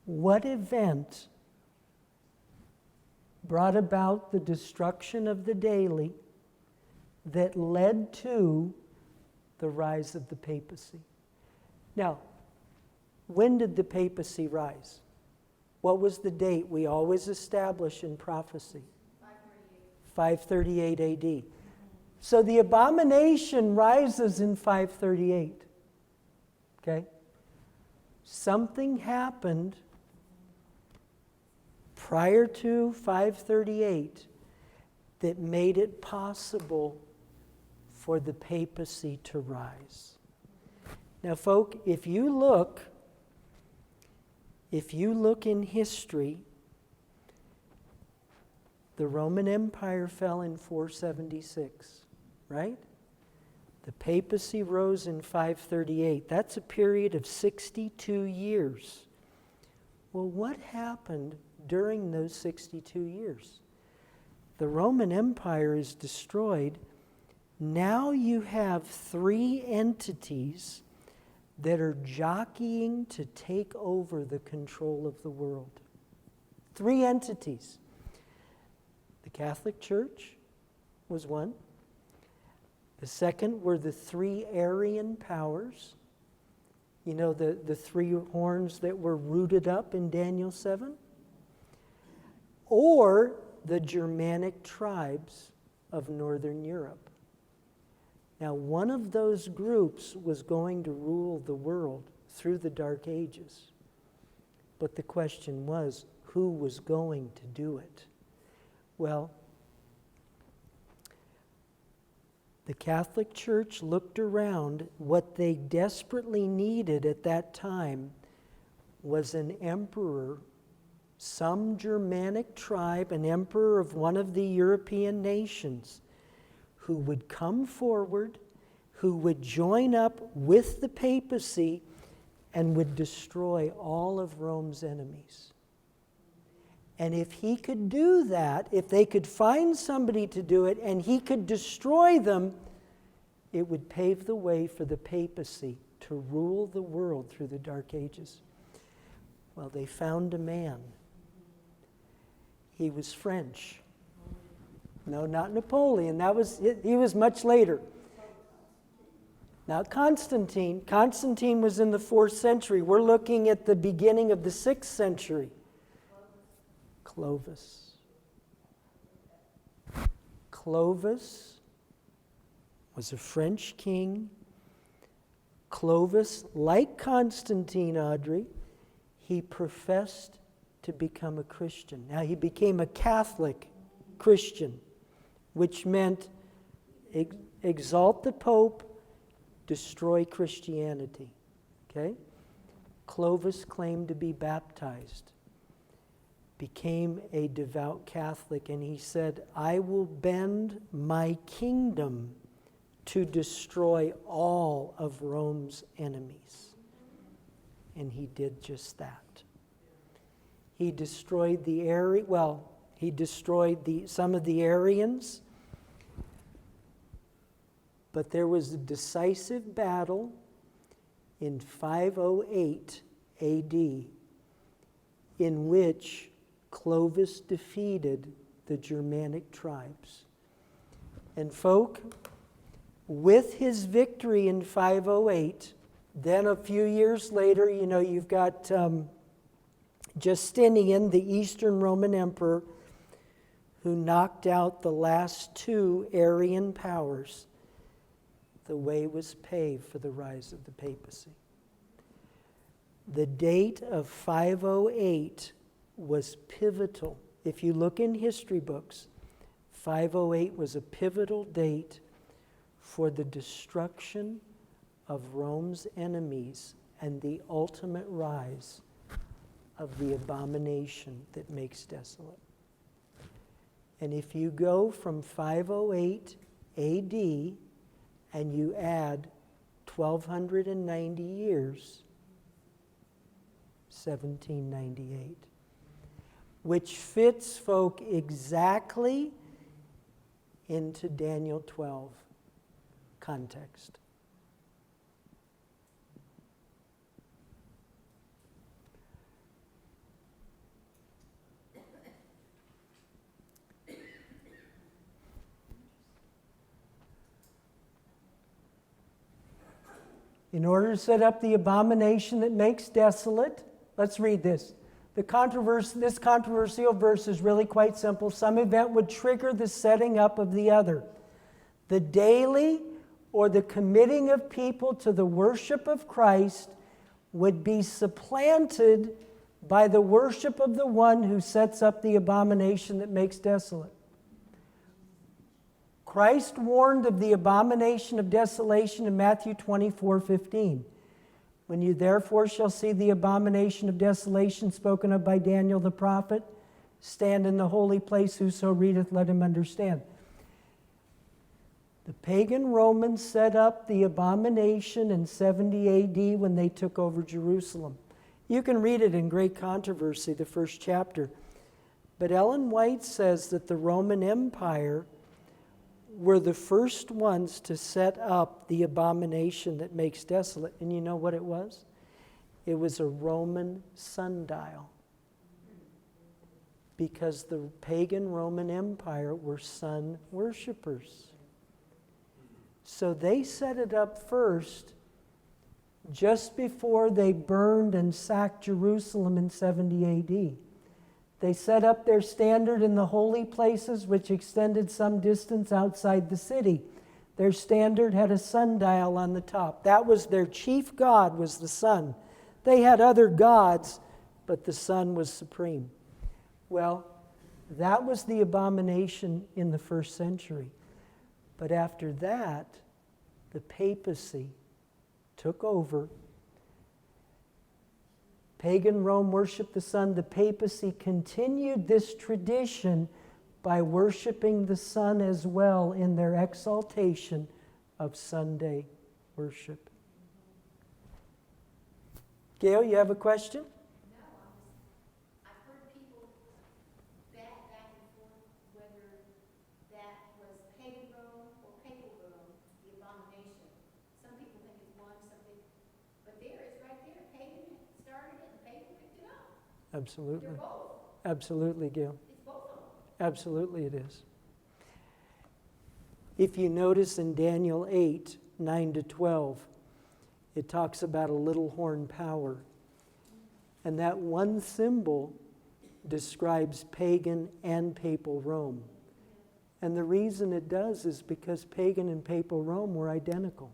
What event brought about the destruction of the daily that led to the rise of the papacy? Now, when did the papacy rise? What was the date we always establish in prophecy? 538 AD. So the abomination rises in 538. Okay? Something happened prior to 538 that made it possible for the papacy to rise. Now, folk, if you look in history, the Roman Empire fell in 476, right? The papacy rose in 538. That's a period of 62 years. Well, what happened during those 62 years? The Roman Empire is destroyed. Now you have three entities that are jockeying to take over the control of the world. Three entities. The Catholic Church was one. The second were the three Arian powers. You know, the three horns that were rooted up in Daniel 7? Or the Germanic tribes of Northern Europe. Now, one of those groups was going to rule the world through the Dark Ages. But the question was, who was going to do it? Well, the Catholic Church looked around. What they desperately needed at that time was an emperor, some Germanic tribe, an emperor of one of the European nations, who would come forward, who would join up with the papacy and would destroy all of Rome's enemies. And if he could do that, if they could find somebody to do it and he could destroy them, it would pave the way for the papacy to rule the world through the Dark Ages. Well, they found a man. He was French. No, not Napoleon. He was much later. Now, Constantine was in the 4th century. We're looking at the beginning of the 6th century. Clovis. Clovis was a French king. Clovis, like Constantine, Audrey, he professed to become a Christian. Now, he became a Catholic Christian, which meant exalt the Pope, destroy Christianity. Okay? Clovis claimed to be baptized, became a devout Catholic, and he said, I will bend my kingdom to destroy all of Rome's enemies. And he did just that. He destroyed some of the Arians, but there was a decisive battle in 508 AD in which Clovis defeated the Germanic tribes. And folk, with his victory in 508, then a few years later, you've got Justinian, the Eastern Roman Emperor, who knocked out the last two Arian powers. The way was paved for the rise of the papacy. The date of 508 was pivotal. If you look in history books, 508 was a pivotal date for the destruction of Rome's enemies and the ultimate rise of the abomination that makes desolate. And if you go from 508 AD and you add 1,290 years, 1798, which fits folk exactly into Daniel 12 context. In order to set up the abomination that makes desolate, let's read this. This controversial verse is really quite simple. Some event would trigger the setting up of the other. The daily or the committing of people to the worship of Christ would be supplanted by the worship of the one who sets up the abomination that makes desolate. Christ warned of the abomination of desolation in Matthew 24:15. When you therefore shall see the abomination of desolation spoken of by Daniel the prophet, stand in the holy place, whoso readeth, let him understand. The pagan Romans set up the abomination in 70 AD when they took over Jerusalem. You can read it in Great Controversy, the first chapter. But Ellen White says that the Roman Empire were the first ones to set up the abomination that makes desolate. And you know what it was? It was a Roman sundial. Because the pagan Roman Empire were sun worshipers. So they set it up first just before they burned and sacked Jerusalem in 70 AD. They set up their standard in the holy places, which extended some distance outside the city. Their standard had a sundial on the top. That was their chief god, was the sun. They had other gods, but the sun was supreme. Well, that was the abomination in the first century. But after that, the papacy took over. Pagan Rome worshiped the sun. The papacy continued this tradition by worshiping the sun as well in their exaltation of Sunday worship. Gail, you have a question? No, I've heard people back and forth whether that was pagan Rome or papal Rome, the abomination. Some people think it's one, some think, but there it's right there. Pagan started it and papal picked it up. Absolutely. They're both. Absolutely, Gail. It's both of them. Absolutely it is. If you notice in Daniel 8, 9-12, it talks about a little horn power. And that one symbol describes pagan and papal Rome. And the reason it does is because pagan and papal Rome were identical.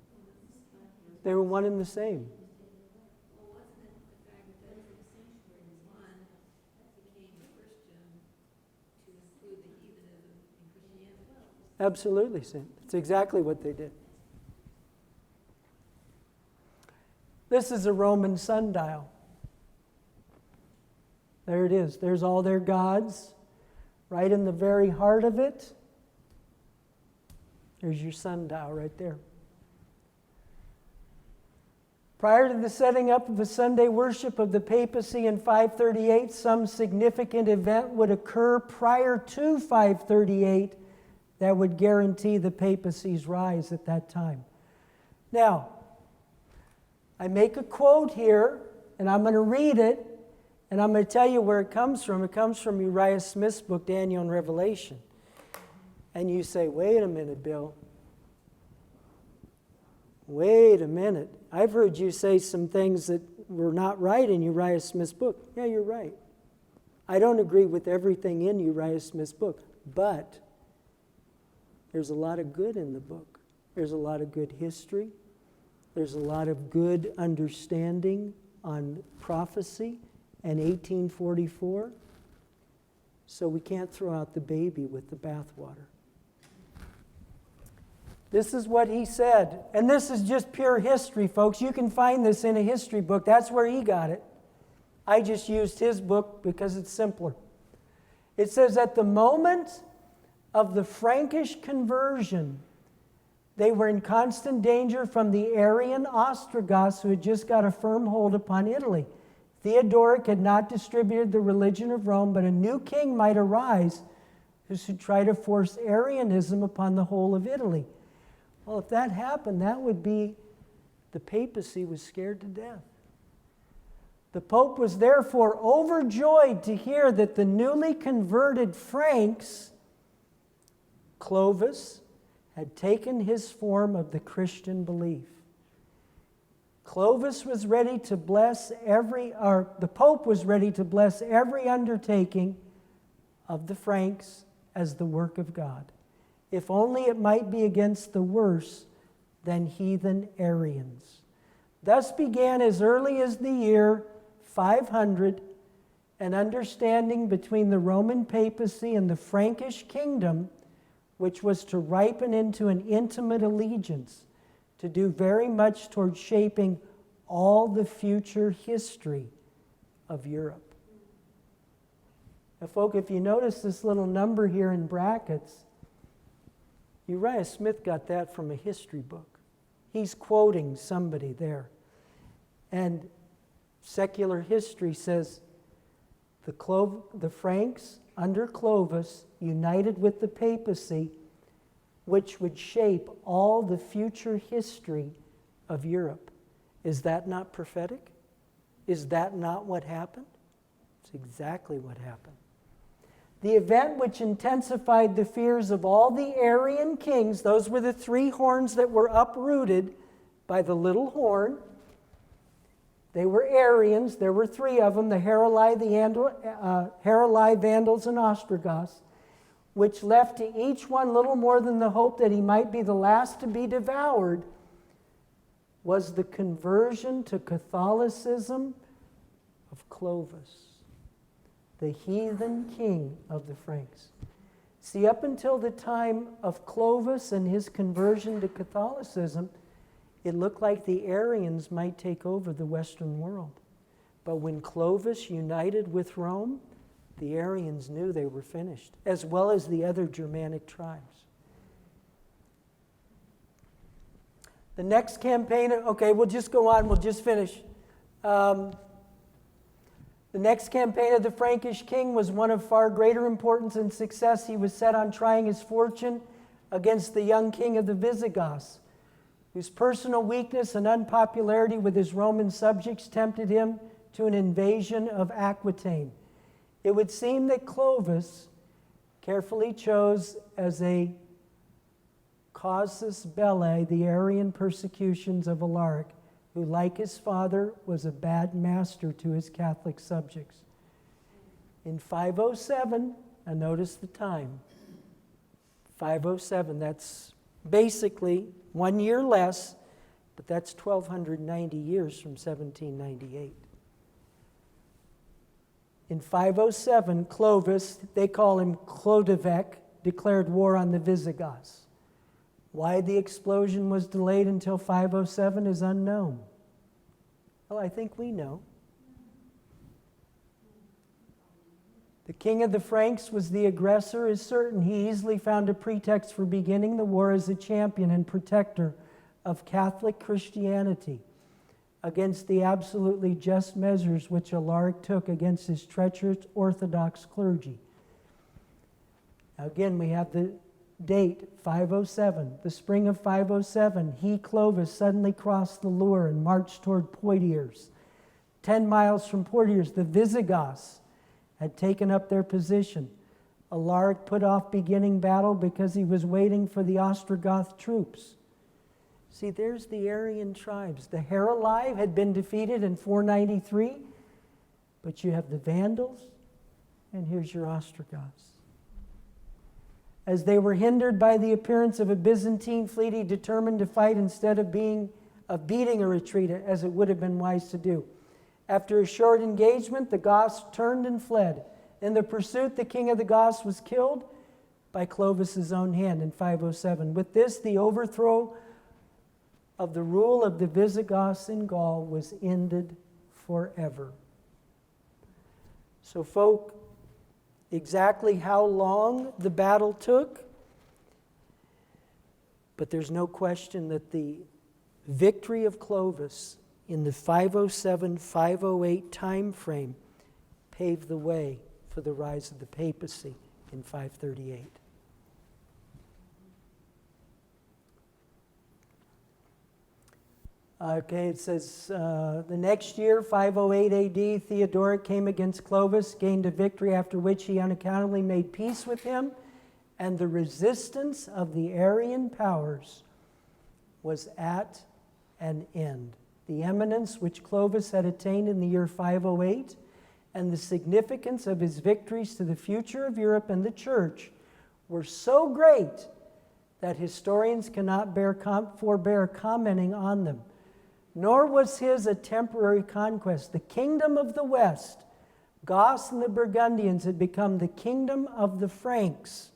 They were one and the same. Well, wasn't it the fact that one became Christian to include the heathenism in Christianity? Absolutely, Sam. It's exactly what they did. This is a Roman sundial. There it is. There's all their gods. Right in the very heart of it, there's your sundial right there. Prior to the setting up of the Sunday worship of the papacy in 538, some significant event would occur prior to 538 that would guarantee the papacy's rise at that time. Now, I make a quote here, and I'm going to read it, and I'm going to tell you where it comes from. It comes from Uriah Smith's book, Daniel and Revelation. And you say, wait a minute, Bill. Wait a minute. I've heard you say some things that were not right in Uriah Smith's book. Yeah, you're right. I don't agree with everything in Uriah Smith's book, but there's a lot of good in the book. There's a lot of good history. There's a lot of good understanding on prophecy and 1844. So we can't throw out the baby with the bathwater. This is what he said. And this is just pure history, folks. You can find this in a history book. That's where he got it. I just used his book because it's simpler. It says, at the moment of the Frankish conversion, they were in constant danger from the Arian Ostrogoths who had just got a firm hold upon Italy. Theodoric had not distributed the religion of Rome, but a new king might arise who should try to force Arianism upon the whole of Italy. Well, if that happened, that would be the papacy was scared to death. The Pope was therefore overjoyed to hear that the newly converted Franks, Clovis, had taken his form of the Christian belief. Clovis was ready to bless the Pope was ready to bless every undertaking of the Franks as the work of God, if only it might be against the worse than heathen Arians. Thus began as early as the year 500 an understanding between the Roman papacy and the Frankish kingdom, which was to ripen into an intimate allegiance, to do very much toward shaping all the future history of Europe. Now, folk, if you notice this little number here in brackets, Uriah Smith got that from a history book. He's quoting somebody there. And secular history says the Franks under Clovis united with the papacy, which would shape all the future history of Europe. Is that not prophetic? Is that not what happened? It's exactly what happened. The event which intensified the fears of all the Aryan kings, those were the three horns that were uprooted by the little horn. They were Aryans. There were three of them, the Heruli, Vandals, and Ostrogoths, which left to each one little more than the hope that he might be the last to be devoured, was the conversion to Catholicism of Clovis, the heathen king of the Franks. See, up until the time of Clovis and his conversion to Catholicism, it looked like the Aryans might take over the Western world. But when Clovis united with Rome, the Aryans knew they were finished, as well as the other Germanic tribes. The next campaign, okay, we'll just go on, we'll just finish. The next campaign of the Frankish king was one of far greater importance and success. He was set on trying his fortune against the young king of the Visigoths, whose personal weakness and unpopularity with his Roman subjects tempted him to an invasion of Aquitaine. It would seem that Clovis carefully chose as a casus belli the Arian persecutions of Alaric, who, like his father, was a bad master to his Catholic subjects. In 507, and notice the time, 507, that's basically 1 year less, but that's 1,290 years from 1798. In 507, Clovis, they call him Clodovec, declared war on the Visigoths. Why the explosion was delayed until 507 is unknown. Well, I think we know. The king of the Franks was the aggressor, is certain. He easily found a pretext for beginning the war as a champion and protector of Catholic Christianity against the absolutely just measures which Alaric took against his treacherous Orthodox clergy. Now again, we have the date, 507. The spring of 507, he, Clovis, suddenly crossed the Loire and marched toward Poitiers. 10 miles from Poitiers, the Visigoths had taken up their position. Alaric put off beginning battle because he was waiting for the Ostrogoth troops. See, there's the Aryan tribes. The Heruli had been defeated in 493, but you have the Vandals, and here's your Ostrogoths. As they were hindered by the appearance of a Byzantine fleet, he determined to fight instead of beating a retreat, as it would have been wise to do. After a short engagement, the Goths turned and fled. In the pursuit, the king of the Goths was killed by Clovis's own hand in 507. With this, the overthrow of the rule of the Visigoths in Gaul was ended forever. So, folk, exactly how long the battle took, but there's no question that the victory of Clovis in the 507-508 time frame paved the way for the rise of the papacy in 538. Okay, it says, the next year, 508 AD, Theodoric came against Clovis, gained a victory, after which he unaccountably made peace with him, and the resistance of the Arian powers was at an end. The eminence which Clovis had attained in the year 508 and the significance of his victories to the future of Europe and the Church were so great that historians cannot forbear commenting on them. Nor was his a temporary conquest. The kingdom of the West, Goths and the Burgundians, had become the kingdom of the Franks.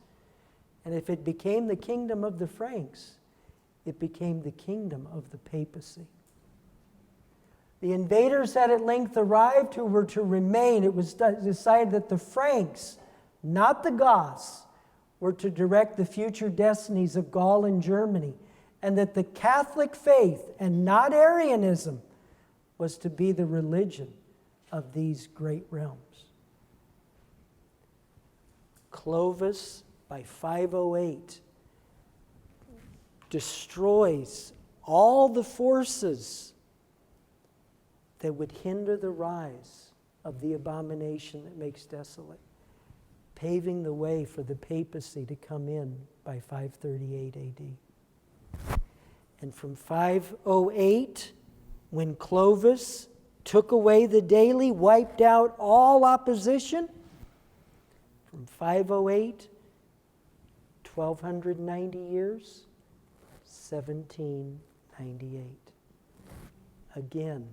And if it became the kingdom of the Franks, it became the kingdom of the papacy. The invaders had at length arrived who were to remain. It was decided that the Franks, not the Goths, were to direct the future destinies of Gaul and Germany, and that the Catholic faith, and not Arianism, was to be the religion of these great realms. Clovis, by 508, destroys all the forces that would hinder the rise of the abomination that makes desolate. paving the way for the papacy to come in by 538 AD. And from 508, when Clovis took away the daily, wiped out all opposition, from 508, 1290 years, 1798. Again,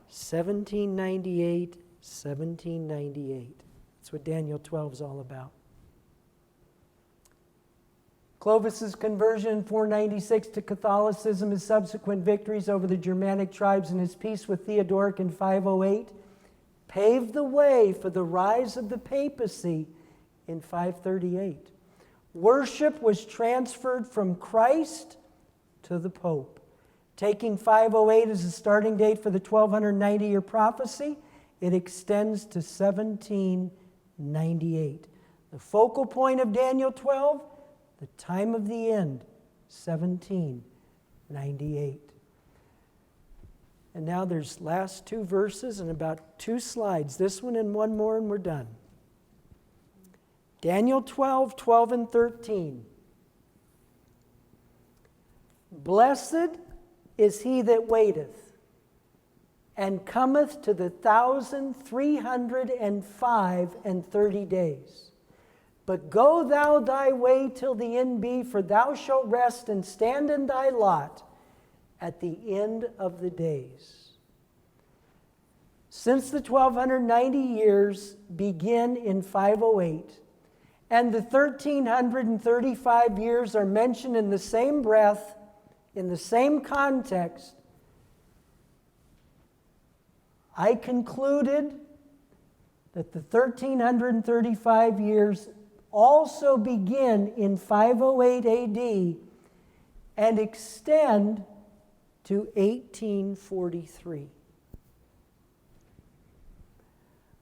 1798, 1798. That's what Daniel 12 is all about. Clovis's conversion in 496 to Catholicism, his subsequent victories over the Germanic tribes, and his peace with Theodoric in 508 paved the way for the rise of the papacy in 538. Worship was transferred from Christ to the Pope. Taking 508 as the starting date for the 1290-year prophecy, it extends to 1798. The focal point of Daniel 12, the time of the end, 1798. And now there's last two verses and about 2 slides. This one and one more and we're done. Daniel 12, 12 and 13. Blessed is he that waiteth, and cometh to the 1,305 days. But go thou thy way till the end be, for thou shalt rest and stand in thy lot at the end of the days. Since the 1290 years begin in 508, and the 1335 years are mentioned in the same breath, in the same context, I concluded that the 1335 years also begin in 508 AD and extend to 1843.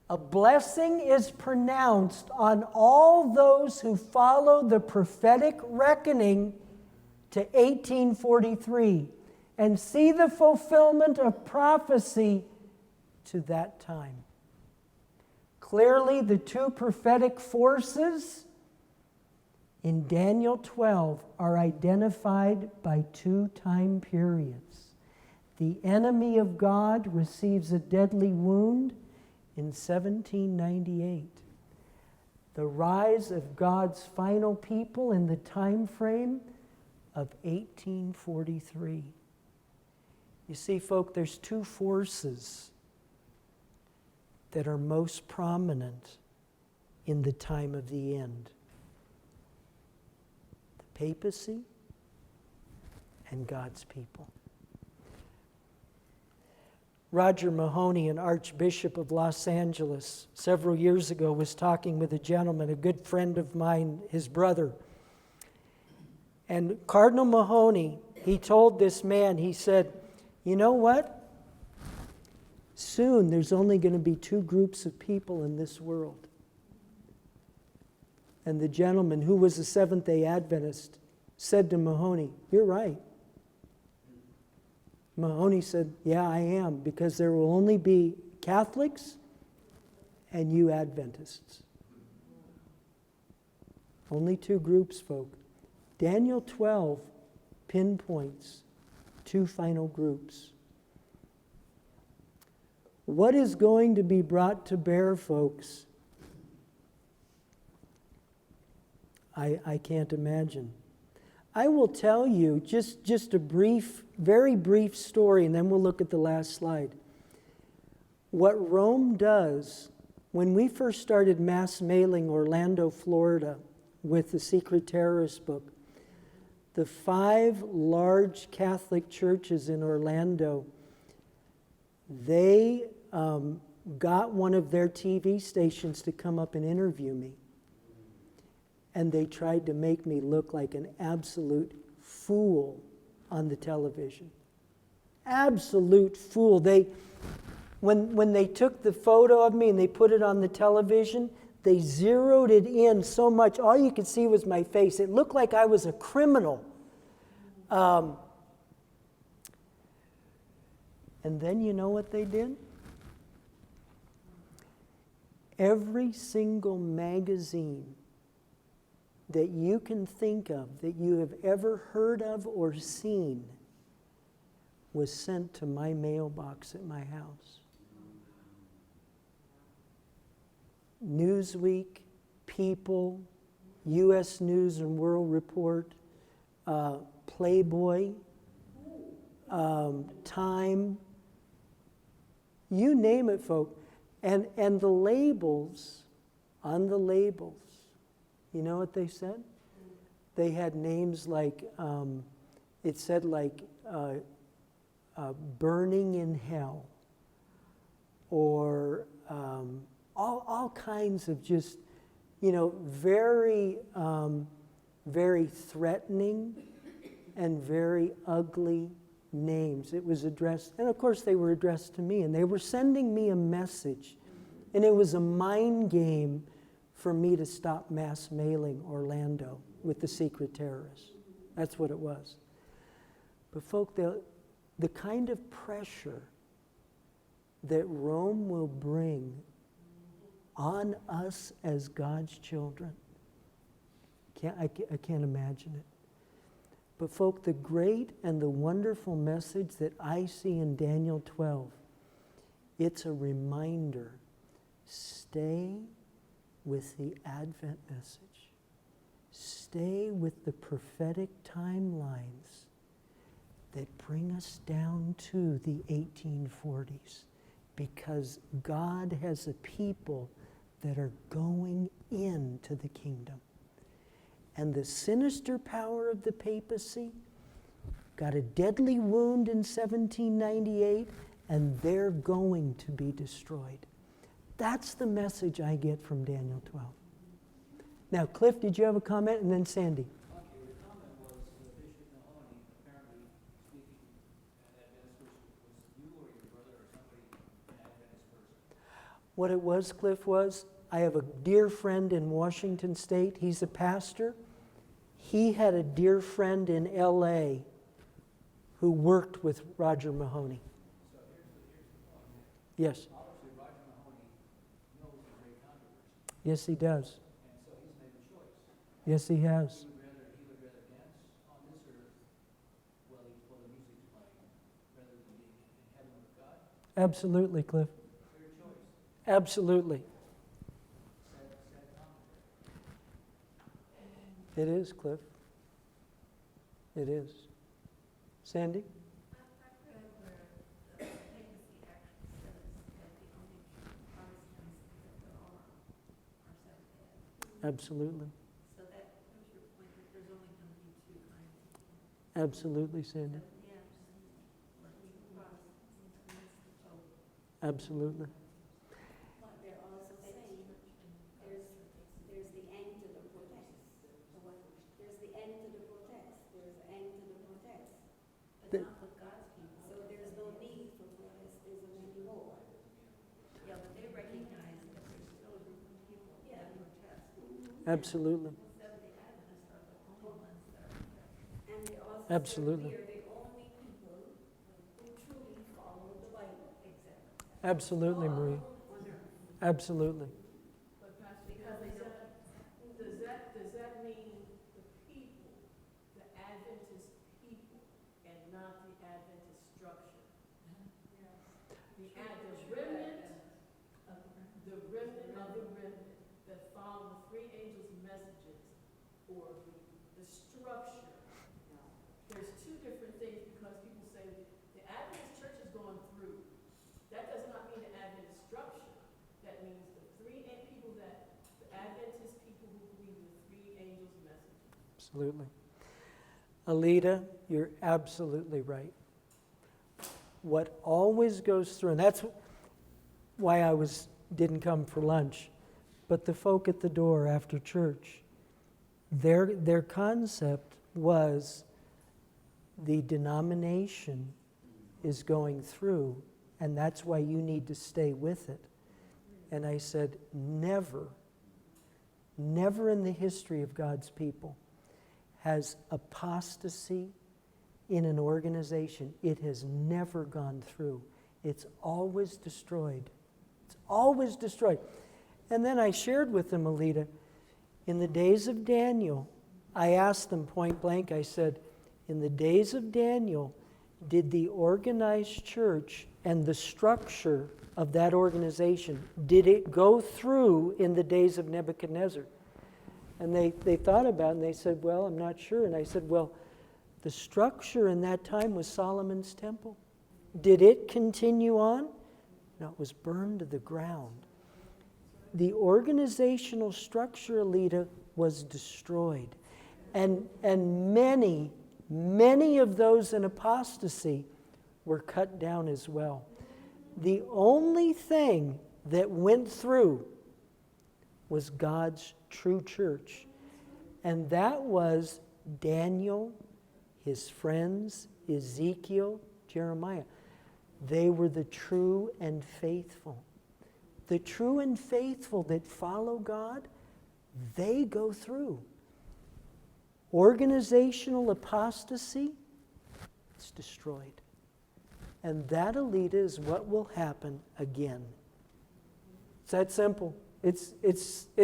A blessing is pronounced on all those who follow the prophetic reckoning to 1843 and see the fulfillment of prophecy to that time. Clearly, the two prophetic forces in Daniel 12 are identified by 2 time periods. The enemy of God receives a deadly wound in 1798. The rise of God's final people in the time frame of 1843. You see, folk, there's 2 forces that are most prominent in the time of the end: the papacy and God's people. Roger Mahoney, an Archbishop of Los Angeles, several years ago was talking with a gentleman, a good friend of mine, his brother. And Cardinal Mahoney, he told this man, he said, you know what? Soon there's only going to be 2 groups of people in this world. And the gentleman, who was a Seventh-day Adventist, said to Mahoney, you're right. Mahoney said, yeah, I am, because there will only be Catholics and you Adventists. Only 2 groups, folk. Daniel 12 pinpoints 2 final groups. What is going to be brought to bear, folks? I can't imagine. I will tell you just a brief, very brief story, and then we'll look at the last slide. What Rome does, when we first started mass mailing Orlando, Florida, with the Secret Terrorist book, the 5 large Catholic churches in Orlando, they got one of their TV stations to come up and interview me. And they tried to make me look like an absolute fool on the television. Absolute fool. When they took the photo of me and they put it on the television, they zeroed it in so much, all you could see was my face. It looked like I was a criminal. And then you know what they did? Every single magazine that you can think of, that you have ever heard of or seen, was sent to my mailbox at my house. Newsweek, People, U.S. News and World Report, Playboy, Time, you name it, folk. And the labels, on the labels, you know what they said? They had names like, it said like, burning in hell, or all kinds of just, very, very threatening and very ugly names. It was addressed, and of course they were addressed to me, and they were sending me a message, and it was a mind game for me to stop mass mailing Orlando with the secret terrorists. That's what it was. But folk, the kind of pressure that Rome will bring on us as God's children, I can't imagine it. But folk, the great and the wonderful message that I see in Daniel 12, it's a reminder. Stay with the Advent message. Stay with the prophetic timelines that bring us down to the 1840s, because God has a people that are going into the kingdom. And the sinister power of the papacy got a deadly wound in 1798, and they're going to be destroyed. That's the message I get from Daniel 12. Now, Cliff, did you have a comment? And then Sandy. Okay, the comment was Bishop Mahoney, apparently speaking at Adventist worship, was you or your brother or somebody an Adventist person? What it was, Cliff, was I have a dear friend in Washington State. He's a pastor. He had a dear friend in L.A. who worked with Roger Mahoney. So here's the point. Yes. Obviously, Roger Mahoney knows the great controversy, Yes, he does. and so he's made a choice. Yes, he has. He would rather dance on this earth while the music's playing, rather than being in heaven with God. Absolutely, Cliff. Clear choice. Absolutely. Sad commentary. It is, Cliff. It is. Sandy? I've read where the papacy actually says that the only true Protestants that there are Seventh-day. Absolutely. So that proves your point that there's only going to be two kinds of people. Absolutely, Sandy. Seventh-day Adventists or true Protestants, and that's the total. Absolutely. But they're also saying there's the end to the protest. There's the end to the protest. There's the end to the protest. But not with God's people. So there's no need for protestism anymore. Yeah, but they recognize that there's still a group of people that protest. Absolutely. Seventh-day Adventists are the only ones that are protesting. And they also say Absolutely. we are the only people who truly follow the Bible. Exactly. Absolutely, Marie. Absolutely. But Pastor, Because they don't. does that mean the people, the Adventist people, and not the Adventist structure? The remnant of the remnant that follow the three angels' messages, or the structure. There's two different things, because people say the Adventist church is going through. That does not mean the Adventist structure. That means the Adventist people who believe the three angels' messages. Absolutely. Alita, you're absolutely right. What always goes through, and that's why I didn't come for lunch, but the folk at the door after church, their concept was the denomination is going through, and that's why you need to stay with it. And I said, never in the history of God's people has apostasy in an organization. It has never gone through. It's always destroyed. It's always destroyed. And then I shared with them, Alita, in the days of Daniel, I asked them point blank, I said, in the days of Daniel, did the organized church and the structure of that organization, did it go through in the days of Nebuchadnezzar? And they thought about it and they said, well, I'm not sure. And I said, well, the structure in that time was Solomon's temple. Did it continue on? No, it was burned to the ground. The organizational structure, Alita, was destroyed. And many of those in apostasy were cut down as well. The only thing that went through was God's true church. And that was Daniel, his friends, Ezekiel, Jeremiah. They were the true and faithful. The true and faithful that follow God, they go through. Organizational apostasy, it's destroyed. And that, Alita, is what will happen again. It's that simple. It's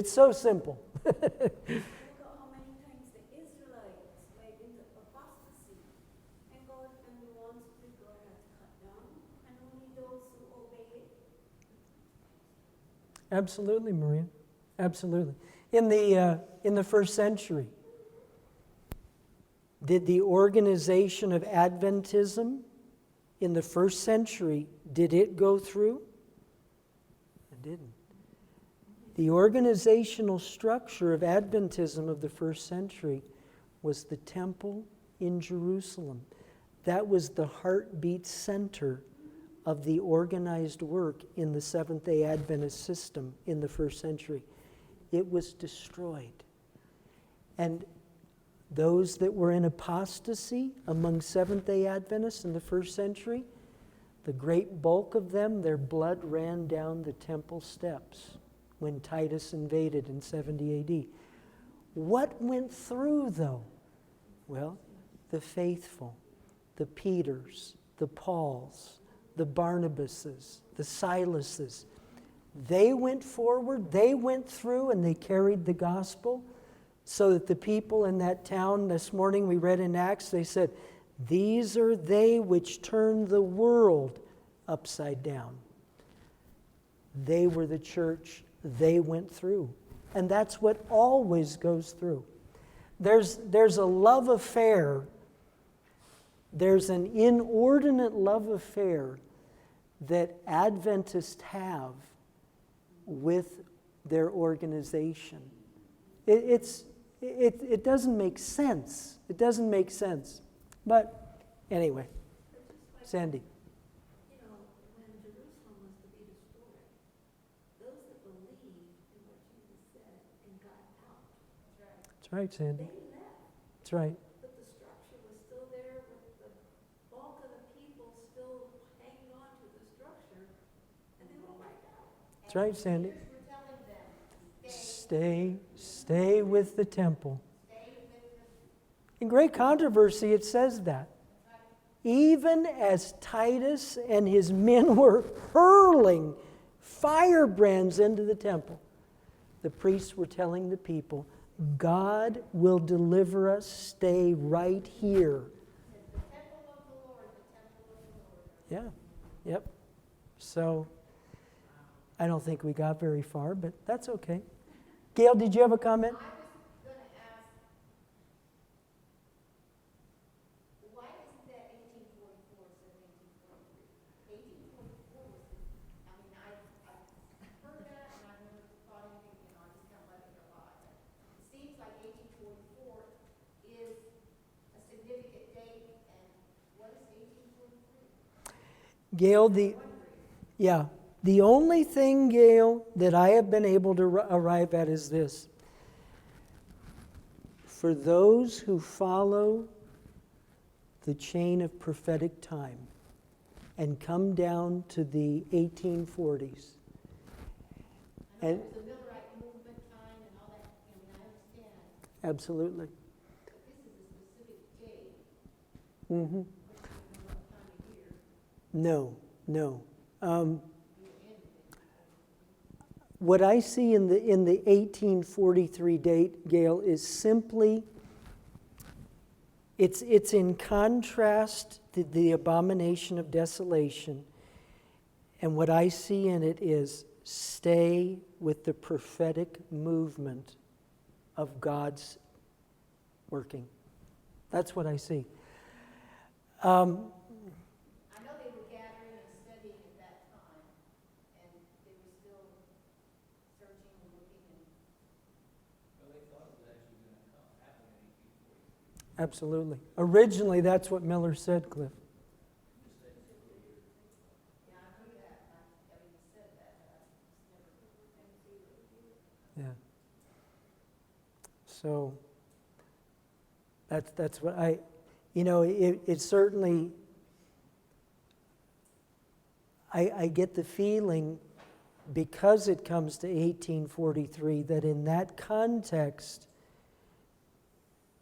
so simple. Look at how many times the Israelites went into apostasy, and God and the ones that God has cut down, and only those who obey it. Absolutely, Maria. Absolutely. In the first century, did the organization of Adventism in the first century, did it go through? It didn't. The organizational structure of Adventism of the first century was the temple in Jerusalem. That was the heartbeat center of the organized work in the Seventh-day Adventist system in the first century. It was destroyed. And those that were in apostasy among Seventh-day Adventists in the first century, the great bulk of them, their blood ran down the temple steps when Titus invaded in 70 AD. What went through, though? Well, the faithful, the Peters, the Pauls, the Barnabases, the Silases. They went forward, they went through, and they carried the gospel so that the people in that town, this morning we read in Acts, they said, these are they which turned the world upside down. They were the church, they went through. And that's what always goes through. There's a love affair, there's an inordinate love affair that Adventists have with their organization. It doesn't make sense. It doesn't make sense. But anyway, Sandy. You know, when Jerusalem was to be destroyed, those that believed in what Jesus said and got out, That's right, Sandy. they left. That's right. But the structure was still there with the bulk of the people still hanging on to the structure, and they were wiped out. That's right, Sandy. We're telling them, Stay with the temple. In Great Controversy, it says that. Even as Titus and his men were hurling firebrands into the temple, the priests were telling the people, God will deliver us, stay right here. the temple of the Lord, the temple of the Lord. Yeah, yep. So, I don't think we got very far, but that's okay. Gail, did you have a comment? I was going to ask, why isn't that 1844 instead of 1843? 1844 was, I mean, I've heard that and I've never thought anything, you know, I just kind of let it go by. But it seems like 1844 is a significant date, and what is 1843? Gail, the only thing, Gail, that I have been able to arrive at is this. For those who follow the chain of prophetic time and come down to the 1840s, and The Millerite movement time and all that, I mean, I understand, absolutely. but this is a specific date, Mm-hmm. which you know what time of year No. you ended it. what I see in the 1843 date, Gail, is simply, it's in contrast to the abomination of desolation. And what I see in it is stay with the prophetic movement of God's working. That's what I see. I know they were gathering and studying at that time, and they were still searching and looking and. Well, they thought it was actually going to happen in 1843. Absolutely. Originally, that's what Miller said, Cliff. Yeah, I knew that. I mean, he said that, but I just never see it. Yeah. So that's what it certainly, I get the feeling, because it comes to 1843, that in that context,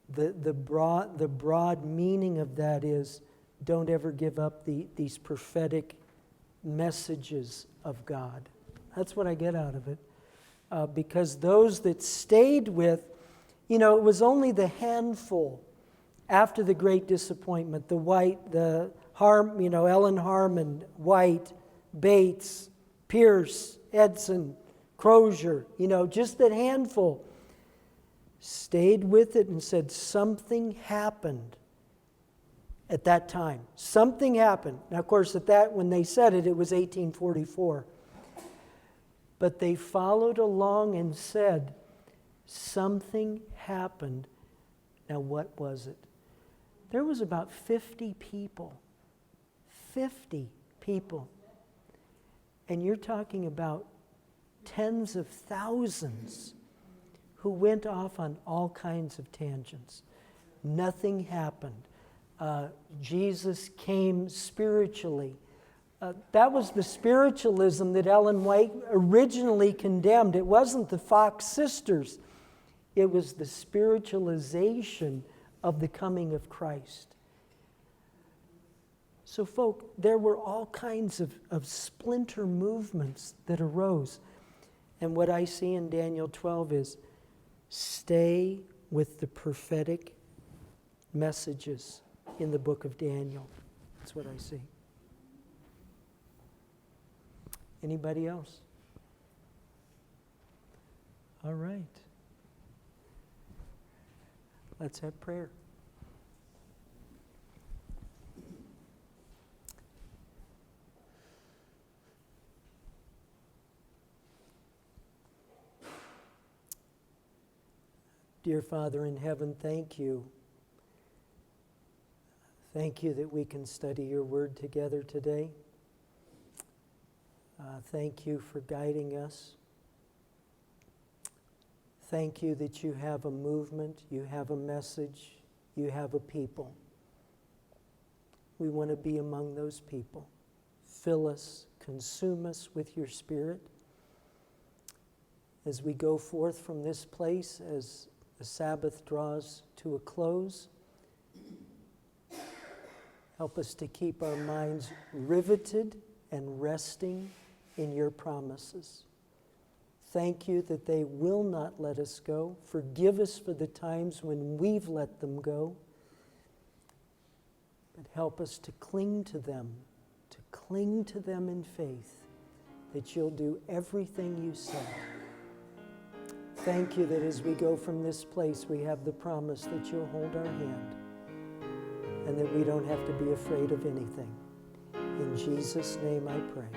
the broad meaning of that is, don't ever give up these prophetic messages of God. That's what I get out of it. Because those that stayed with, it was only the handful after the Great Disappointment, Ellen Harmon, White, Bates, Pierce, Edson, Crozier, just that handful stayed with it and said something happened at that time. Something happened. Now, of course, when they said it, it was 1844. But they followed along and said, something happened. Now, what was it? There was about 50 people. 50 people. And you're talking about tens of thousands who went off on all kinds of tangents. Nothing happened. Jesus came spiritually. That was the spiritualism that Ellen White originally condemned. It wasn't the Fox sisters. It was the spiritualization of the coming of Christ. So, folk, there were all kinds of splinter movements that arose. And what I see in Daniel 12 is, stay with the prophetic messages in the book of Daniel. That's what I see. Anybody else? All right. Let's have prayer. Dear Father in heaven, thank you. Thank you that we can study your word together today. Thank you for guiding us. Thank you that you have a movement, you have a message, you have a people. We want to be among those people. Fill us, consume us with your Spirit. As we go forth from this place, as the Sabbath draws to a close, help us to keep our minds riveted and resting in your promises. Thank you that they will not let us go. Forgive us for the times when we've let them go. But help us to cling to them in faith, that you'll do everything you said. Thank you that as we go from this place, we have the promise that you'll hold our hand and that we don't have to be afraid of anything. In Jesus' name I pray.